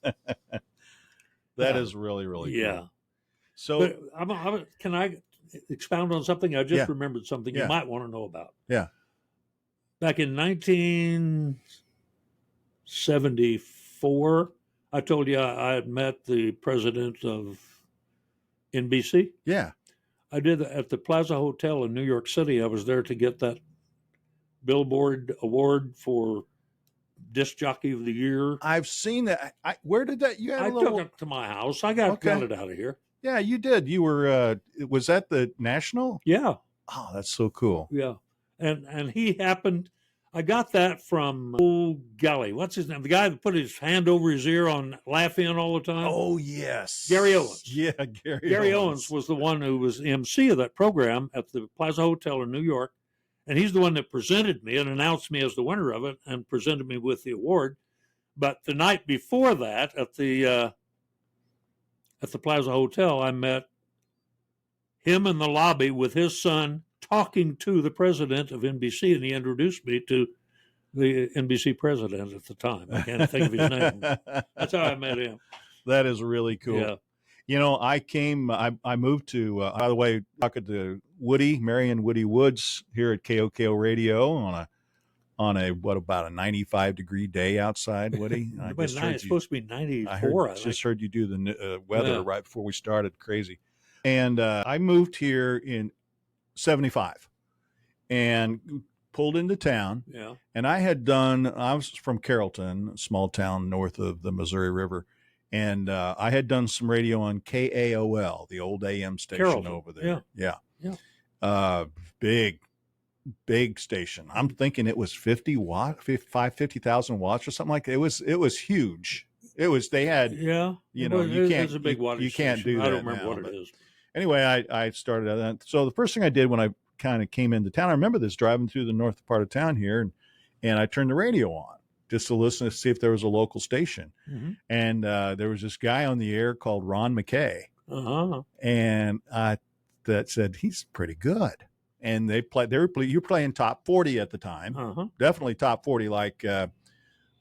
That is really, really cool.
Yeah.
So
can I expound on something? I just remembered something you might want to know about.
Yeah.
Back in 1974, I told you I had met the president of NBC.
Yeah.
I did at the Plaza Hotel in New York City. I was there to get that Billboard award for Disc Jockey of the Year.
I've seen that. Where did that?
I took it to my house. I got it out of here.
Yeah, you did. You were. Was that the National?
Yeah.
Oh, that's so cool.
Yeah, and he happened. I got that from golly, what's his name? The guy that put his hand over his ear on Laugh In all the time.
Oh yes,
Gary Owens.
Yeah,
Gary Owens was the one who was MC of that program at the Plaza Hotel in New York, and he's the one that presented me and announced me as the winner of it and presented me with the award. But the night before that, at the Plaza Hotel, I met him in the lobby with his son talking to the president of NBC, and he introduced me to the NBC president at the time. I can't think of his name. That's how I met him.
That is really cool.
Yeah.
You know, I moved to, by the way, talking to Marion Woody Woods here at KOKO Radio on a what about a 95-degree day outside, Woody?
It's supposed to be 94.
I just heard you do the weather right before we started. Crazy. And I moved here in 75 and pulled into town.
Yeah.
And I was from Carrollton, a small town north of the Missouri River. And I had done some radio on KAOL, the old AM station
Carrollton.
over there.
Yeah.
Big station. I'm thinking it was 50,000 watts or something like that. It was huge. They had, you can't,
it's a big water
you can't
station.
do that.
I don't remember
now,
what it is.
Anyway, I started at that. So the first thing I did when I kind of came into town, I remember this driving through the north part of town here, and I turned the radio on just to listen to see if there was a local station.
Mm-hmm.
And there was this guy on the air called Ron McKay.
Uh-huh.
And that said, he's pretty good. And you're playing top 40 at the time.
Uh-huh.
Definitely top 40, like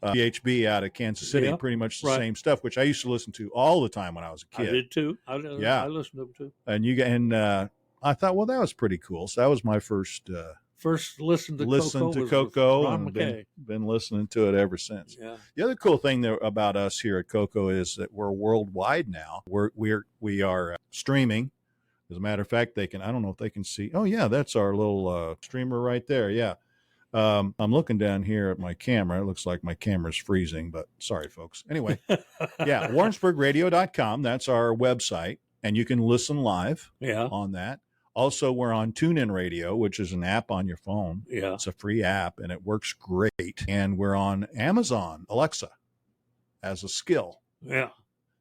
PHB out of Kansas City, pretty much the same stuff, which I used to listen to all the time when I was a kid.
I did too. I listened to them too.
And I thought, well, that was pretty cool. So that was my first
listen to
KOKO,
Ron
and
McKay.
been listening to it ever since.
Yeah.
The other cool thing about us here at KOKO is that we're worldwide now. We are streaming. As a matter of fact, I don't know if they can see. Oh yeah, that's our little streamer right there. Yeah. I'm looking down here at my camera. It looks like my camera's freezing, but sorry, folks. Anyway, yeah, WarrensburgRadio.com. That's our website, and you can listen live on that. Also, we're on TuneIn Radio, which is an app on your phone.
Yeah.
It's a free app, and it works great. And we're on Amazon Alexa as a skill,
Yeah.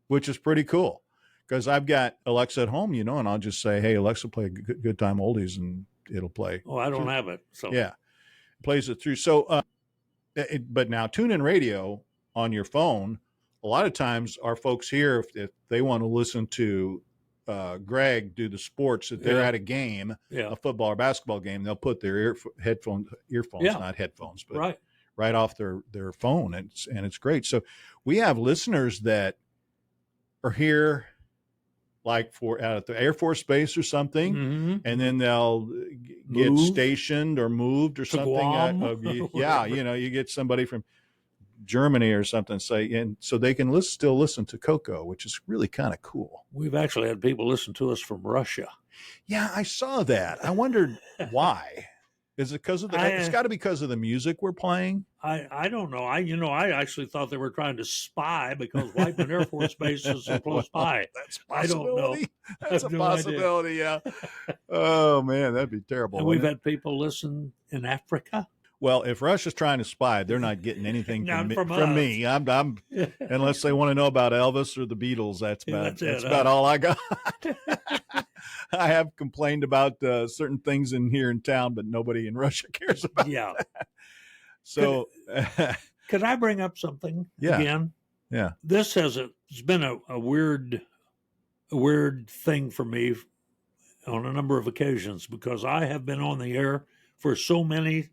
which is pretty cool. Because I've got Alexa at home, and I'll just say, "Hey, Alexa, play Good Time Oldies," and it'll play.
Oh, I don't have it. So
Yeah, it plays it through. So, but now TuneIn Radio on your phone, a lot of times our folks here, if they want to listen to Greg do the sports, if they're at a game, a football or basketball game, they'll put their earphones, not headphones, but right off their phone, and it's great. So we have listeners that are here, like out at the Air Force Base or something, and then they'll get stationed or moved or something. You get somebody from Germany or something, and so they can still listen to KOKO, which is really kind of cool.
We've actually had people listen to us from Russia.
Yeah, I saw that. I wondered why. Is it because of it's got to be because of the music we're playing.
I don't know. I actually thought they were trying to spy because Whiteman Air Force Base is so close by.
That's a possibility.
I don't know.
That's a possibility. Yeah. Oh man, that'd be terrible.
And we've had people listen in Africa.
Well, if Russia's trying to spy, they're not getting anything from me. I'm unless they want to know about Elvis or the Beatles. That's about all I got. I have complained about certain things here in town, but nobody in Russia cares about that. So,
could I bring up something again?
Yeah.
This it's been a weird thing for me on a number of occasions because I have been on the air for so many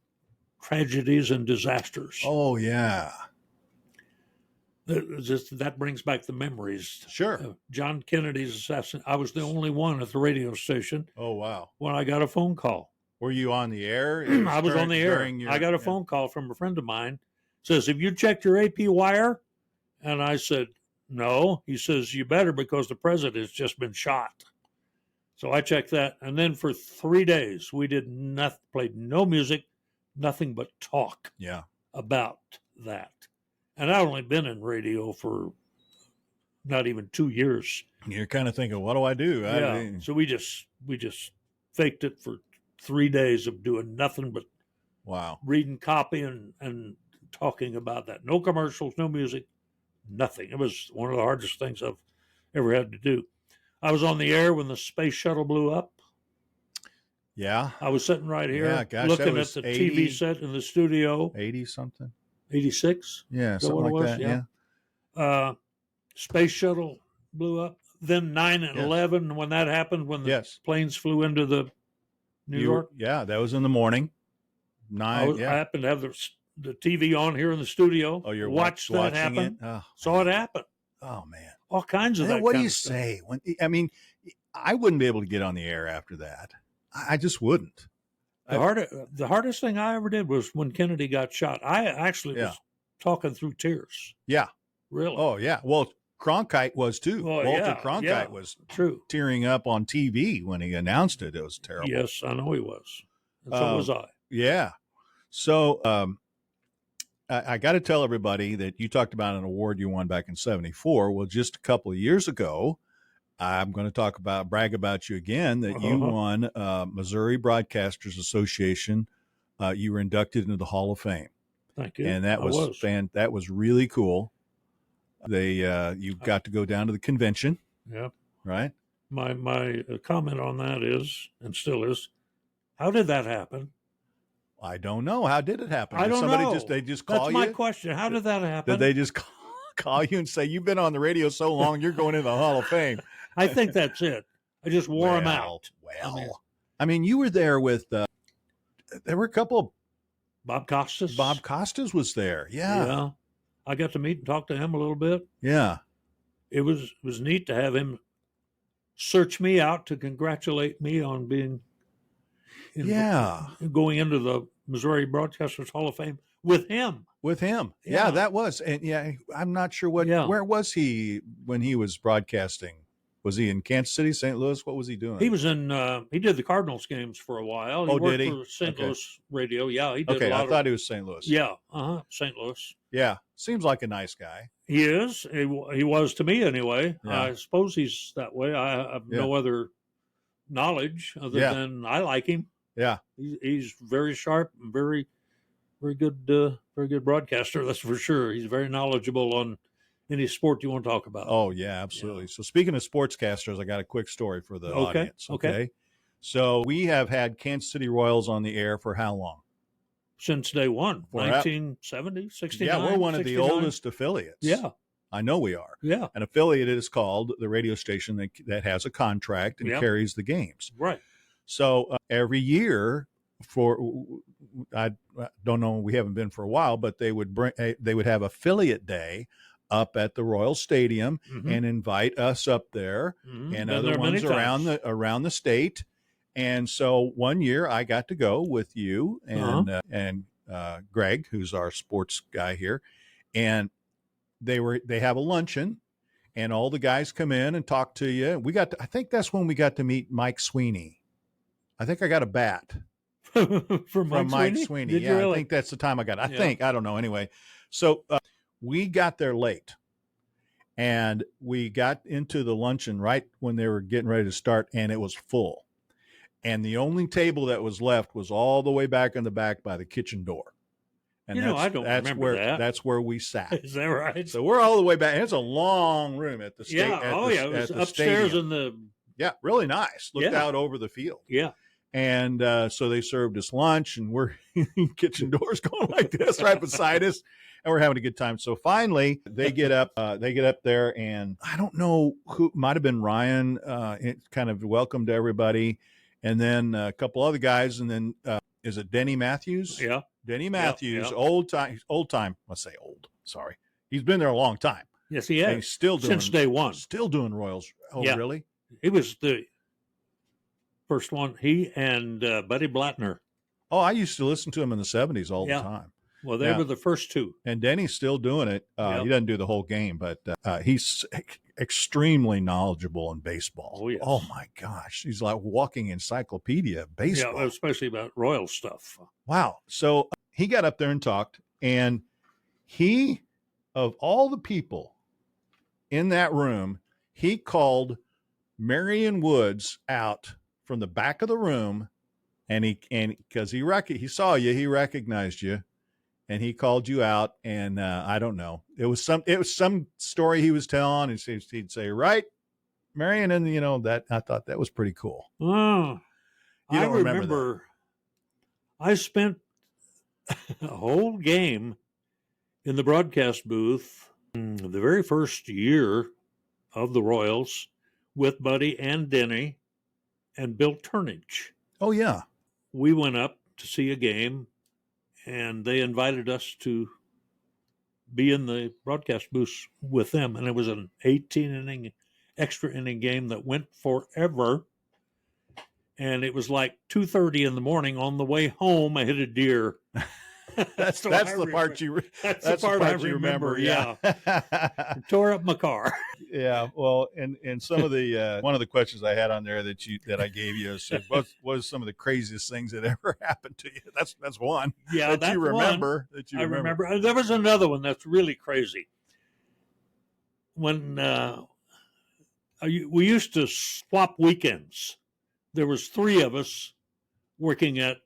tragedies and disasters.
Oh, yeah.
That brings back the memories.
Sure.
John Kennedy's assassination. I was the only one at the radio station.
Oh, wow.
When I got a phone call.
Were you on the air?
I was on the air. I got a phone call from a friend of mine. Says, "Have you checked your AP wire?" And I said, "No." He says, "You better, because the president has just been shot." So I checked that. And then for 3 days, we did nothing, played no music, nothing but talk about that. And I've only been in radio for not even 2 years.
You're kind of thinking, what do I do?
So we just faked it for 3 days of doing nothing but reading copy and talking about that. No commercials, no music, nothing. It was one of the hardest things I've ever had to do. I was on the air when the space shuttle blew up.
Yeah.
I was sitting right here looking at the 80, TV set in the studio.
80 something.
86?
Yeah, something like that. Yeah.
Space shuttle blew up. Then 9/11, when that happened, when the planes flew into the New York.
Yeah, that was in the morning.
I happened to have the TV on here in the studio.
Oh, you're
watched that happen. Saw it happen.
Oh man,
all kinds of that.
What do you say? I wouldn't be able to get on the air after that. I just wouldn't.
The hardest thing I ever did was when Kennedy got shot. I actually was talking through tears.
Yeah.
Really?
Oh, yeah. Well, Cronkite was too. Walter Cronkite was tearing up on TV when he announced it. It was terrible.
Yes, I know he was. And so was I.
Yeah. So I got to tell everybody that you talked about an award you won back in 1974. Well, just a couple of years ago, I'm going to brag about you again, that you won Missouri Broadcasters Association. You were inducted into the Hall of Fame.
Thank you.
And that that was really cool. You got to go down to the convention.
Yep.
Right.
My comment on that is, and still is, how did that happen?
I don't know. How did it happen?
I don't know.
They just call you?
That's my question. How did that happen?
Did they just call you and say, "You've been on the radio so long, you're going into the Hall of Fame"?
I think that's it. I just wore them out.
Well, I mean, you were there with. There were a couple.
Bob Costas.
Bob Costas was there. Yeah.
I got to meet and talk to him a little bit.
Yeah.
It was neat to have him search me out to congratulate me on being. Going into the Missouri Broadcasters Hall of Fame with him.
Yeah, that was. And I'm not sure where was he when he was broadcasting? Was he in Kansas City, St. Louis? What was he doing?
He was he did the Cardinals games for a while. He worked for St. Louis radio. Yeah, he did
I thought he was St. Louis.
Yeah, St. Louis.
Yeah, seems like a nice guy.
He is. He was to me anyway. Yeah. I suppose he's that way. I have no other knowledge other
Yeah.
than I like him.
Yeah.
He's very sharp and very very good broadcaster. That's for sure. He's very knowledgeable on any sport you want to talk about.
Oh, yeah, absolutely. So speaking of sportscasters, I got a quick story for the audience.
Okay.
So we have had Kansas City Royals on the air for how long?
Since day one, 1970, 69.
Yeah, we're one of
69.
the oldest affiliates.
Yeah.
I know we are.
Yeah.
An affiliate is called the radio station that has a contract and carries the games.
Right.
So every year I don't know, we haven't been for a while, but they would have affiliate day up at the Royal Stadium and invite us up there and other ones around the state. And so one year I got to go with you and Greg, who's our sports guy here, and they have a luncheon, and all the guys come in and talk to you. I think that's when we got to meet Mike Sweeney. I think I got a bat
from
Mike Sweeney.
Did you really?
I think that's the time I got it. I don't know. Anyway, so we got there late, and we got into the luncheon right when they were getting ready to start, and it was full. And the only table that was left was all the way back in the back by the kitchen door. And
I don't remember that.
That's where we sat.
Is that right?
So we're all the way back. And it's a long room at the state.
Yeah. It was upstairs
stadium.
in the.
Yeah, really nice. Looked out over the field.
Yeah.
And so they served us lunch, and we're kitchen doors going like this right beside us, and we're having a good time. So finally, they get up there, and I don't know who, might have been Ryan. It kind of welcomed everybody, and then a couple other guys, and then is it Denny Matthews?
Yeah,
Denny Matthews, old time. Let's say old. Sorry, he's been there a long time.
Yes, he has.
He's still doing
since day one.
Still doing Royals. Oh, really?
He was the first one. He and Buddy Blattner.
Oh, I used to listen to him in the 70s all the time.
Well, they were the first two.
And Denny's still doing it. He doesn't do the whole game, but he's extremely knowledgeable in baseball.
Oh, yes.
Oh, my gosh. He's like walking encyclopedia of baseball.
Yeah, especially about Royal stuff.
Wow. So he got up there and talked, and he, of all the people in that room, he called Marion Woods out from the back of the room, and because he saw you, he recognized you, and he called you out. And I don't know, it was some story he was telling, and he'd say, right, Marion, and that I thought that was pretty cool.
Oh,
I remember
I spent a whole game in the broadcast booth the very first year of the Royals with Buddy and Denny and Bill Turnage.
Oh, yeah.
We went up to see a game, and they invited us to be in the broadcast booth with them. And it was an 18-inning, extra inning game that went forever. And it was like 2:30 in the morning. On the way home, I hit a deer.
That's the part you remember. Yeah.
Tore up my car.
Yeah. Well, and some of the one of the questions I had on there that I gave you said, what was some of the craziest things that ever happened to you? That's one.
Yeah,
that you remember. That you remember.
I remember. There was another one that's really crazy. When we used to swap weekends. There was three of us working at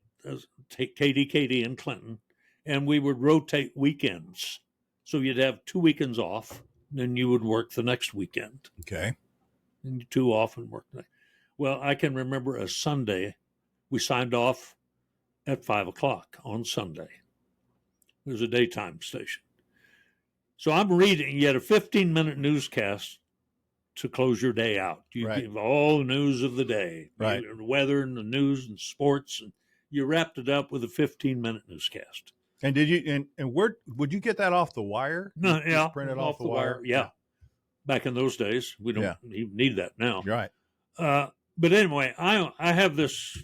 KDKD in Clinton, and we would rotate weekends. So you'd have 2 weekends off, then you would work the next weekend.
Okay.
And 2 off and work. Well, I can remember a Sunday, we signed off at 5:00 on Sunday. It was a daytime station. So I'm reading, you had a 15-minute newscast to close your day out. You give all the news of the day,
right?
The weather and the news and sports, and you wrapped it up with a 15-minute newscast.
And did you and where would you get that off the wire?
No, yeah,
print it off the wire.
Yeah, back in those days, we don't even need that now.
Right.
But anyway, I have this.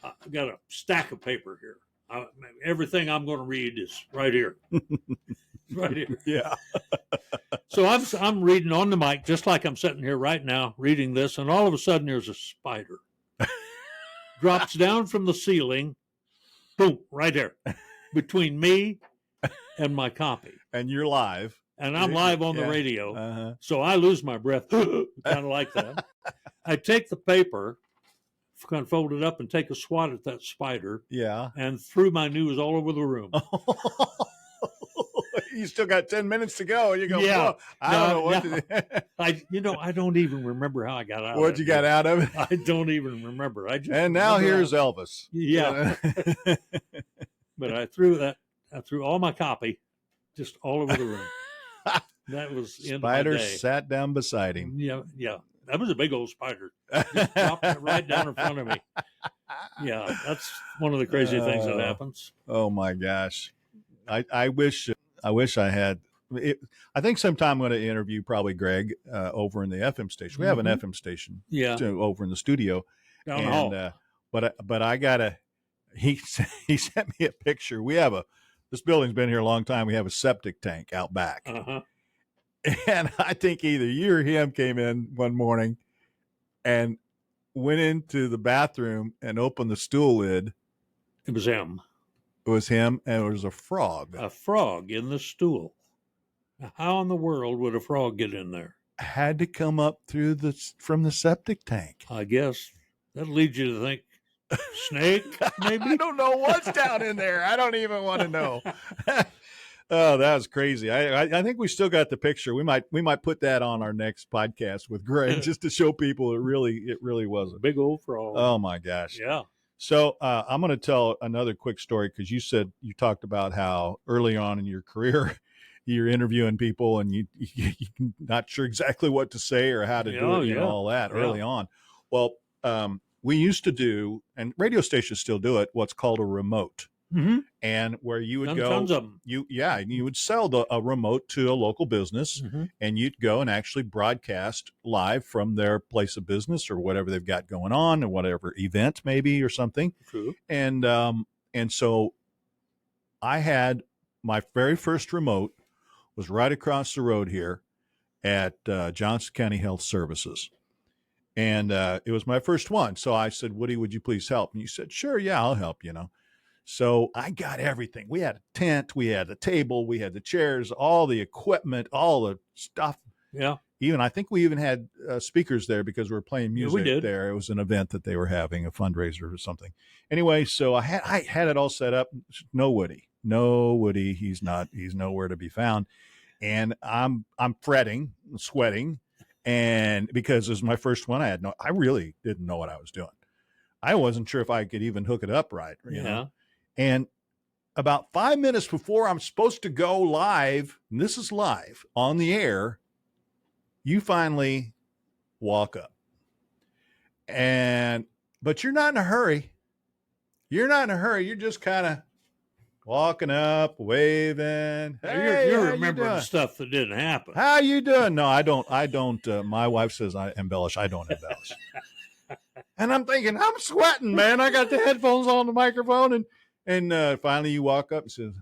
I got a stack of paper here. Everything I'm going to read is right here. Right here.
Yeah.
So I'm reading on the mic, just like I'm sitting here right now reading this, and all of a sudden there's a spider. Drops down from the ceiling, boom, right there, between me and my copy.
And you're live.
And I'm live on the radio.
Uh-huh.
So I lose my breath, kind of like that. I take the paper kind of fold it up and take a swat at that spider,
Yeah.
and threw my news all over the room.
You still got 10 minutes to go. You go,
Yeah.
I don't know what to do.
I don't even remember how I got out of it.
What you got out of it?
I don't even remember.
And now here's Elvis.
Yeah. But I threw all my copy just all over the room. That was the end of my
Spider
day.
sat down beside him.
Yeah. That was a big old spider. Just dropped it right down in front of me. Yeah, that's one of the crazy things that happens.
Oh my gosh. I wish I had it. I think sometime I'm going to interview probably Greg over in the FM station. We have an FM station over in the studio.
Down the hall.
But I gotta, he sent me a picture. This building's been here a long time. We have a septic tank out back.
Uh-huh.
And I think either you or him came in one morning and went into the bathroom and opened the stool lid.
It was him.
It was him, and it was a frog.
A frog in the stool. How in the world would a frog get in there?
Had to come up from the septic tank.
I guess that leads you to think snake, maybe?
I don't know what's down in there. I don't even want to know. Oh, that was crazy. I think we still got the picture. We might put that on our next podcast with Greg just to show people it really was a
big old frog.
Oh my gosh.
Yeah.
So I'm going to tell another quick story because you talked about how early on in your career you're interviewing people and you're not sure exactly what to say or how to do it, all that early on. Well, we used to do, and radio stations still do it, what's called a remote.
Mm-hmm.
And where you would go,
tons of them.
you would sell a remote to a local business, and you'd go and actually broadcast live from their place of business or whatever they've got going on, or whatever event maybe or something.
True.
And so I had my very first remote was right across the road here at Johnson County Health Services. And it was my first one. So I said, Woody, would you please help? And you said, sure, yeah, I'll help, So I got everything. We had a tent, we had a table, we had the chairs, all the equipment, all the stuff.
Yeah.
I think we even had speakers there because we were playing music there. It was an event that they were having, a fundraiser or something. Anyway, so I had it all set up. No Woody. He's nowhere to be found. And I'm fretting, sweating. And because it was my first one, I really didn't know what I was doing. I wasn't sure if I could even hook it up right. You know? And about 5 minutes before I'm supposed to go live, and this is live on the air, you finally walk up. But you're not in a hurry. You're just kind of walking up, waving. Hey,
you're remembering stuff that didn't happen.
How you doing? No, I don't. My wife says I embellish. I don't embellish. And I'm thinking, I'm sweating, man. I got the headphones on the microphone. And finally you walk up and says,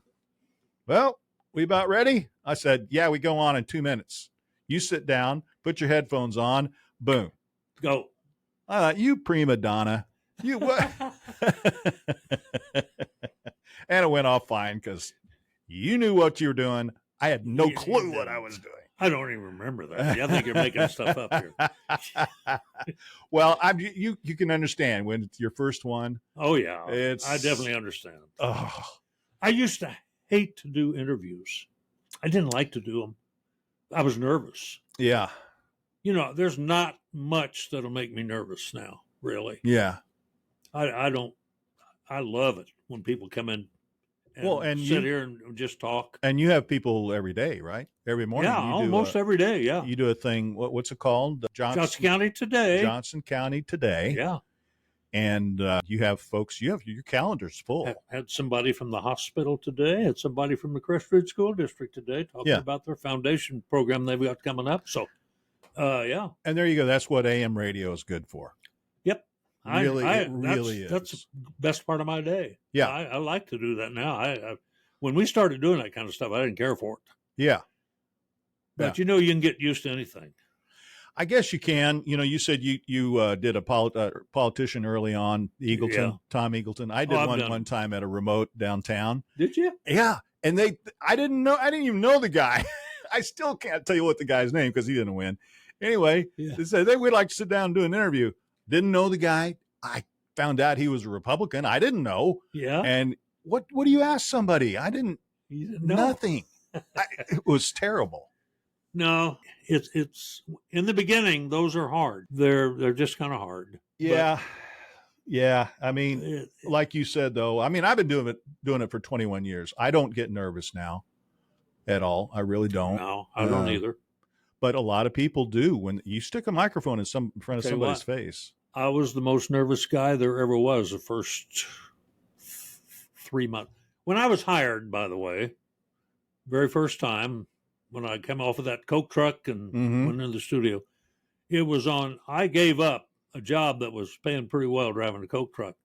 well, we about ready? I said, yeah, we go on in 2 minutes. You sit down, put your headphones on, boom.
Go.
I thought, you prima donna. You what? And it went off fine because you knew what you were doing. I had no clue what I was doing.
I don't even remember that. I think you're making stuff up here.
Well, you can understand when it's your first one.
Oh, yeah. I definitely understand.
Oh.
I used to hate to do interviews. I didn't like to do them. I was nervous.
Yeah.
There's not much that'll make me nervous now, really.
Yeah.
I love it when people come in and sit here and just talk.
And you have people every day, right? Every morning.
Yeah, almost every day. Yeah.
You do a thing. What's it called?
Johnson County Today.
Johnson County Today.
Yeah.
And you have folks. Your calendar's full.
Had somebody from the hospital today. Had somebody from the Crestridge School District today talking about their foundation program they've got coming up. So, yeah.
And there you go. That's what AM radio is good for.
Yep.
It really is.
That's the best part of my day.
Yeah.
I like to do that now. When we started doing that kind of stuff, I didn't care for it.
Yeah.
But you can get used to anything.
I guess you can. You said you did a politician early on, Tom Eagleton. I did one time at a remote downtown.
Did you?
Yeah. And I didn't even know the guy. I still can't tell you what the guy's name because he didn't win. Anyway, they said we'd like to sit down and do an interview. Didn't know the guy. I found out he was a Republican. I didn't know.
Yeah.
And what do you ask somebody? I didn't,
You didn't know.
nothing. It was terrible.
No, it's in the beginning, those are hard. They're just kind of hard.
Yeah. Yeah. I
But
mean, like you said, though, I mean, I've been doing it for 21 years. I don't get nervous now at all. I really don't.
no, I don't either.
But a lot of people do when you stick a microphone in front of
Tell you
somebody's
what.
face.
I was the most nervous guy there ever was the first 3 months. When I was hired, by the way, very first time when I came off of that Coke truck and went into the studio, it was I gave up a job that was paying pretty well driving a Coke truck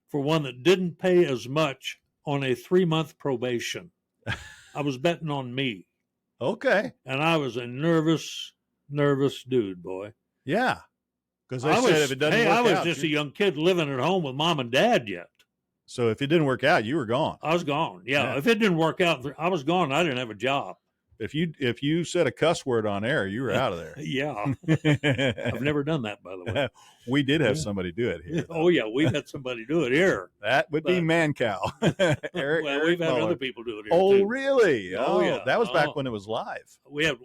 for one that didn't pay as much on a 3-month probation. I was betting on me.
Okay.
And I was a nervous dude, boy.
Yeah. Because they said if it doesn't work out.
I was just a young kid living at home with mom and dad yet.
So if it didn't work out, you were gone.
I was gone. Yeah. If it didn't work out, I was gone. I didn't have a job.
If you said a cuss word on air, you were out of there.
Yeah. I've never done that, by the way.
We did have somebody do it here.
Oh, yeah. We've had somebody do it here.
That would be Man Cow. Eric,
Well, we've had
Muller.
other people do it here.
Oh,
too.
really?
Oh, yeah.
That was back
Oh.
when it was live.
We had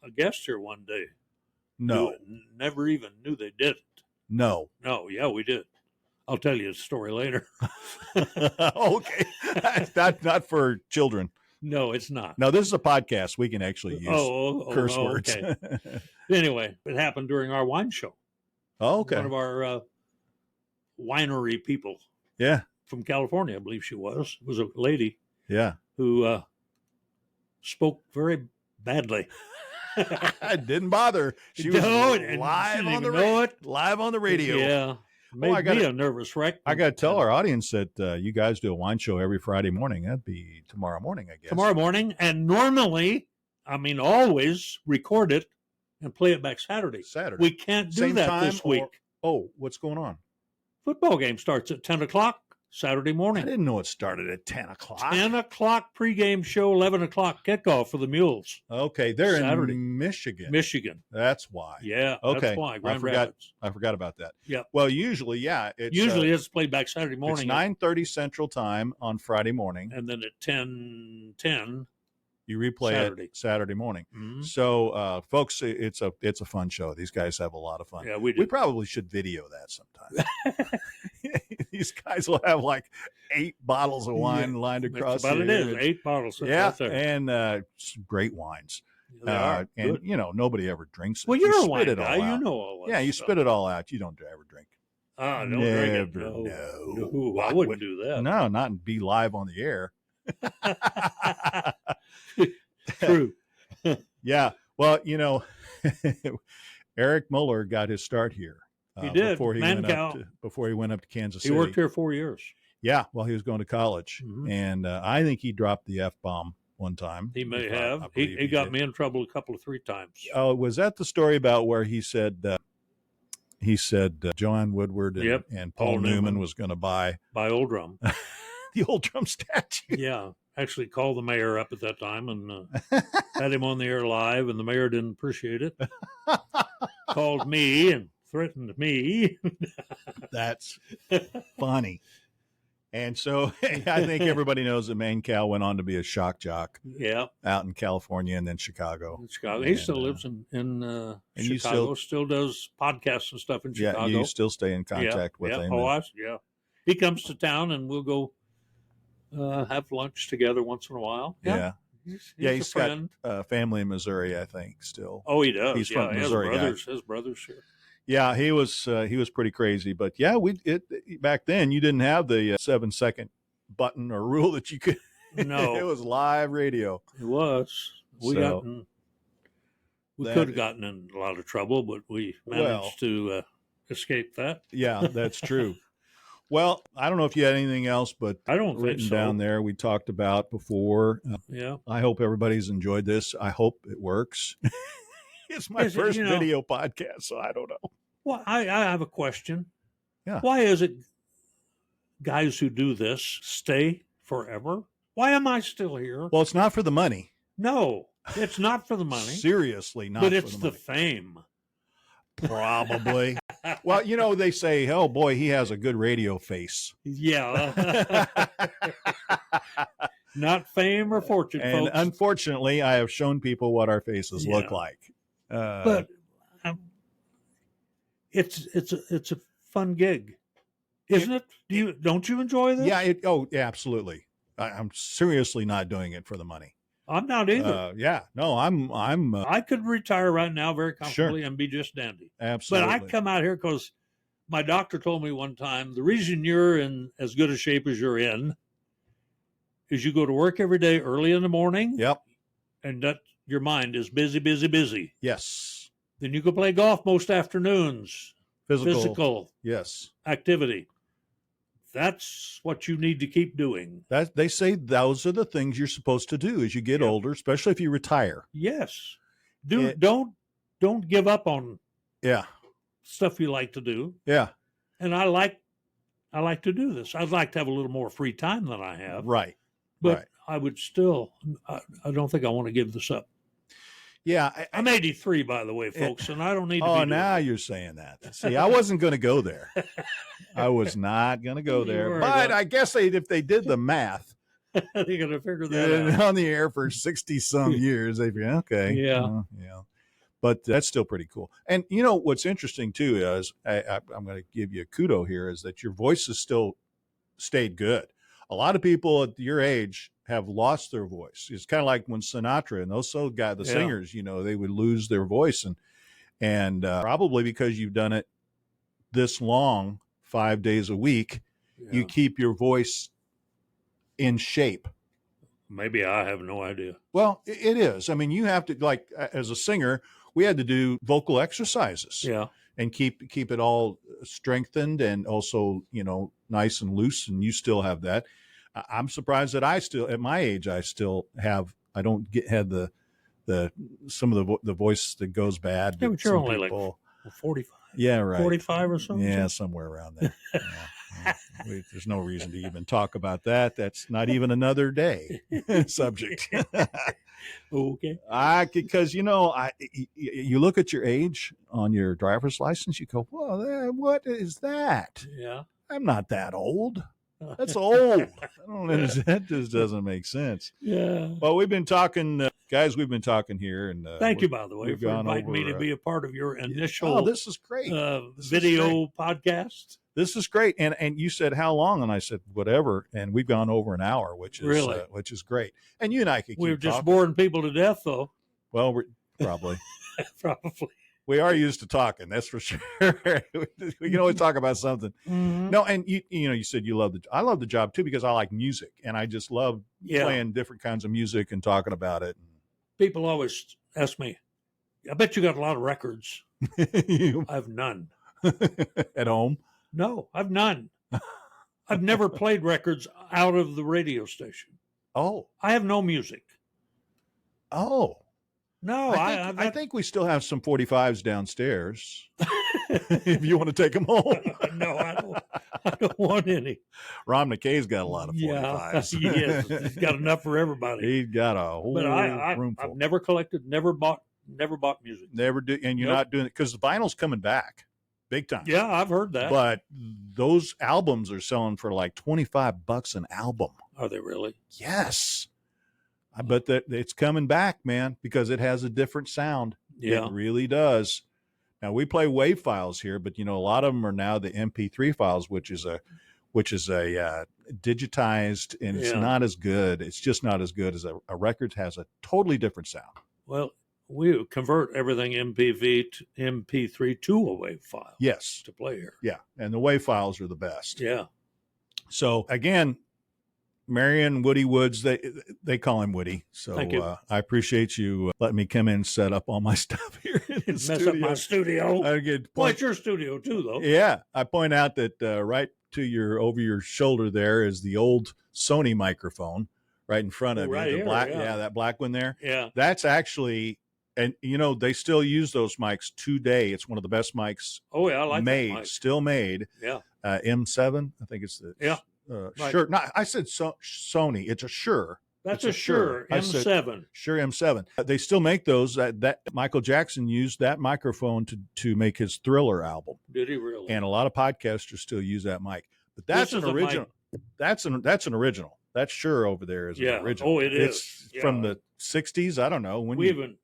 a guest here one day.
No.
Who never even knew they did it.
No.
No, yeah, we did. I'll tell you a story later.
Okay. Not for children.
No, it's not.
No, this is a podcast. We can actually use curse words.
Okay. Anyway, it happened during our wine show.
Okay.
One of our winery people
Yeah.
from California, I believe she was a lady
Yeah.
who spoke very badly.
It didn't bother. She was
No, and
live
she didn't
on the
even know it.
live on the radio.
Yeah. Made
I gotta-
me a nervous wreck.
I got to tell our audience that you guys do a wine show every Friday morning. That'd be tomorrow morning, I guess.
Tomorrow morning, and normally, I mean, always record it and play it back Saturday.
Saturday.
We can't do
Same
that
time
this week.
Oh, what's going on?
Football game starts at 10 o'clock Saturday
I
morning.
didn't know it started at 10 o'clock.
10 o'clock pregame show, 11 o'clock kickoff for the Mules.
Okay, they're
Saturday.
in Michigan.
Michigan.
That's why.
Yeah,
Okay.
that's why. Grand Rapids.
I forgot about that.
Yep.
Well, usually, yeah. It's,
Usually it's played back Saturday morning.
it's 9:30 Central Time on Friday morning.
And then at 10:10.
You replay
Saturday.
it Saturday morning.
Mhm.
So, folks, it's a fun show. These guys have a lot of fun.
Yeah, we do.
We probably should video that sometime. These guys will have like 8 bottles of wine lined across.
That's about
here.
it is. 8 bottles.
Yeah,
Right there.
and some great wines.
They are.
And
Good.
you know, nobody ever drinks it.
Well,
You
you're a
spit
wine
it all
guy. You
out.
know all that
Yeah, you
stuff.
spit it all out. You don't ever drink.
Ah, don't drink it.
Never,
No.
no.
I wouldn't do that.
No, not be live on the air.
True.
Yeah. Well, you know, Eric Muller got his start here.
He did.
Before he
Mancow.
went up to Kansas
He
City.
worked here 4 years.
Yeah, while he was going to college,
Mhm.
and I think he dropped the F-bomb one time.
He may
I
have.
believe
He got
did.
me in trouble a couple of 3 times.
Oh, was that the story about where he said Joanne Woodward and,
Yep.
and Paul
Paul
Newman
Newman.
was going to buy
By Old Drum.
the old drum statue?
Yeah. Actually called the mayor up at that time and had him on the air live, and the mayor didn't appreciate it. Called me and threatened me.
That's funny. And so I think everybody knows that Mancow went on to be a shock jock
Yeah.
out in California and then Chicago.
In Chicago. He
And,
still lives in
you
Chicago, still does podcasts and stuff in Chicago.
Yeah, you still stay in contact with
yeah.
him.
Oh, yeah. He comes to town and we'll go have lunch together once in a while.
Yeah.
He's
Yeah,
a
he's got
friend.
family in Missouri, I think, still.
Oh, he does.
he's from
yeah,
Missouri,
his brothers here.
Yeah, he was pretty crazy, but yeah, back then you didn't have the 7-second button or rule that you could.
No.
It was live radio.
It was. We
So,
could have gotten in a lot of trouble, but we managed to escape that.
Yeah, that's true. Well, I don't know if you had anything else, but
I don't think
written
so.
down there we talked about before.
Yeah.
I hope everybody's enjoyed this. I hope it works. It's my
Is it,
first
you know-
video podcast, so I don't know.
Well, I have a question.
Yeah.
Why is it guys who do this stay forever? Why am I still here?
Well, it's not for the money.
No, it's not for the money,
Seriously, not
but
for
it's
the
the
money.
fame.
Probably. Well, they say, oh boy, he has a good radio face.
Yeah. Not fame or fortune,
And
folks.
unfortunately, I have shown people what our faces look like.
But it's a fun gig, isn't it? Don't you enjoy this?
Yeah, absolutely. I'm seriously not doing it for the money.
I'm not either.
I'm.
I could retire right now very comfortably and be just dandy.
Absolutely.
But I come out here because my doctor told me one time the reason you're in as good a shape as you're in is you go to work every day early in the morning.
Yep.
And that your mind is busy, busy, busy.
Yes.
Then you go play golf most afternoons.
Physical. Yes.
Activity. That's what you need to keep doing.
That they say those are the things you're supposed to do as you get older, especially if you retire.
Yes. Don't give up on stuff you like to do.
Yeah.
And I like to do this. I'd like to have a little more free time than I have.
Right.
But I would still, I don't think I want to give this up.
Yeah.
I'm 83, by the way, folks, and I don't need to be.
Oh, now you're saying that. See, I wasn't going to go there. I was not going to go there. But I guess if they did the math,
they're going to figure that out.
On the air for 60-some years, they'd be, okay.
Yeah.
Yeah. But that's still pretty cool. And what's interesting, too, is I'm going to give you a kudo here, is that your voice has still stayed good. A lot of people at your age have lost their voice. It's kind of like when Sinatra and those the singers, they would lose their voice. And probably because you've done it this long, 5 days a week, you keep your voice in shape.
Maybe I have no idea.
Well, it is. I mean, you have to, like, as a singer, we had to do vocal exercises.
Yeah.
And keep it all strengthened and also, nice and loose. And you still have that. I'm surprised that at my age, I don't have some of the voice that goes bad.
Yeah, but you're only like 45.
Yeah, right.
45 or something.
Yeah, somewhere around there. There's no reason to even talk about that. That's not even another day subject.
Okay.
Because you look at your age on your driver's license, you go, well, what is that?
Yeah.
I'm not that old. That's old. I don't understand. That just doesn't make sense.
Yeah.
Well, we've been talking, guys. We've been talking here, and
thank you, by the way, for inviting me to be a part of your initial.
Oh, this is great.
Video podcast.
This is great. And you said how long, and I said whatever, and we've gone over an hour, which is great. And you and I could keep
We're just
talking.
boring people to death, though.
Well, we're probably.
Probably.
We are used to talking, that's for sure. We can always talk about something.
Mm-hmm.
No, and you said you love I love the job too, because I like music, and I just love playing different kinds of music and talking about it.
People always ask me, I bet you got a lot of records. I have none.
At home?
No, I've none. I've never played records out of the radio station.
Oh.
I have no music.
Oh.
No,
I think we still have some 45s downstairs. If you want to take them home.
No, I don't want any.
Ron McKay's got a lot of 45s.
Yeah, he's got enough for everybody.
He's got a whole room full.
I've never collected, never bought music.
Never do, and you're not doing it because the vinyl's coming back big time.
Yeah, I've heard that.
But those albums are selling for like $25 an album.
Are they really?
Yes. I bet that it's coming back, man, because it has a different sound.
Yeah.
It really does. Now we play WAV files here, but a lot of them are now the MP3 files, which is a digitized, and it's not as good. It's just not as good as a record. Has a totally different sound.
Well, we convert everything MP3 to a WAV file.
Yes.
To play here.
Yeah. And the WAV files are the best.
Yeah.
So again, Marion, Woody Woods, they call him Woody. So
Thank you.
I appreciate you letting me come in and set up all my stuff here in the
Mess
studio.
up my studio.
Well,
it's your studio too, though.
Yeah. I point out that right to over your shoulder there is the old Sony microphone right in front of you.
Right
the
here,
black,
yeah.
that black one there.
Yeah.
That's actually, and they still use those mics today. It's one of the best mics
I like
made,
that mic.
still made.
Yeah.
M7, I think it's the
right.
Sure. No, I said Sony. It's a Shure.
That's
It's
a Shure
I said
M7.
Shure M7. They still make those. That Michael Jackson used that microphone to make his Thriller album,
Did he really?
and a lot of podcasters still use that mic. But that's
This
an
is a
original. That's an original. That Shure over there is
Yeah.
an original.
Oh, it
it's
is. Yeah.
from the '60s. I don't know when.
We even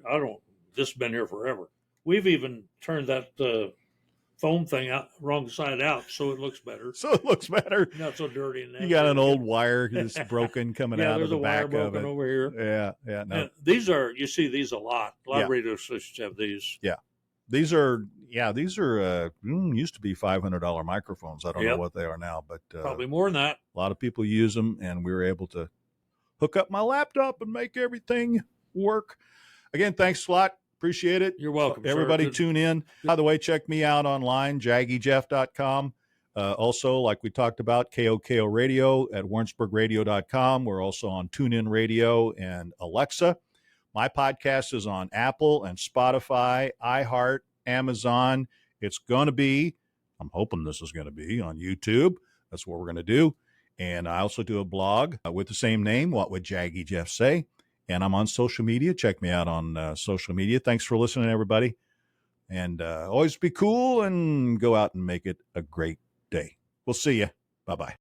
I don't. This has been here forever. We've even turned that foam thing out wrong side out so it looks better.
So it looks better.
Not so dirty. And
You got an old wire that's broken coming
yeah,
out of
there's
the
a wire
back of
broken
it.
over here.
Yeah. No,
And these are, you see these a lot. A lot
Yeah.
of radio stations have these.
these are used to be $500 microphones. I don't know
Yep.
what they are now, but
Probably more than that.
a lot of people use them, and we were able to hook up my laptop and make everything work. Again, thanks a lot. Appreciate it.
You're welcome.
Everybody
sir.
tune in. By the way, check me out online, jaggyjeff.com. Also, like we talked about, KOKO Radio at warrensburgradio.com. We're also on TuneIn Radio and Alexa. My podcast is on Apple and Spotify, iHeart, Amazon. It's going to be, I'm hoping this is going to be on YouTube. That's what we're going to do. And I also do a blog with the same name, What Would Jaggy Jeff Say? And I'm on social media. Check me out on social media. Thanks for listening, everybody. And always be cool and go out and make it a great day. We'll see you. Bye-bye.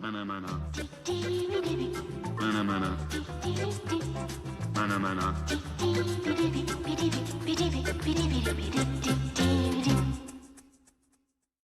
Mana mana.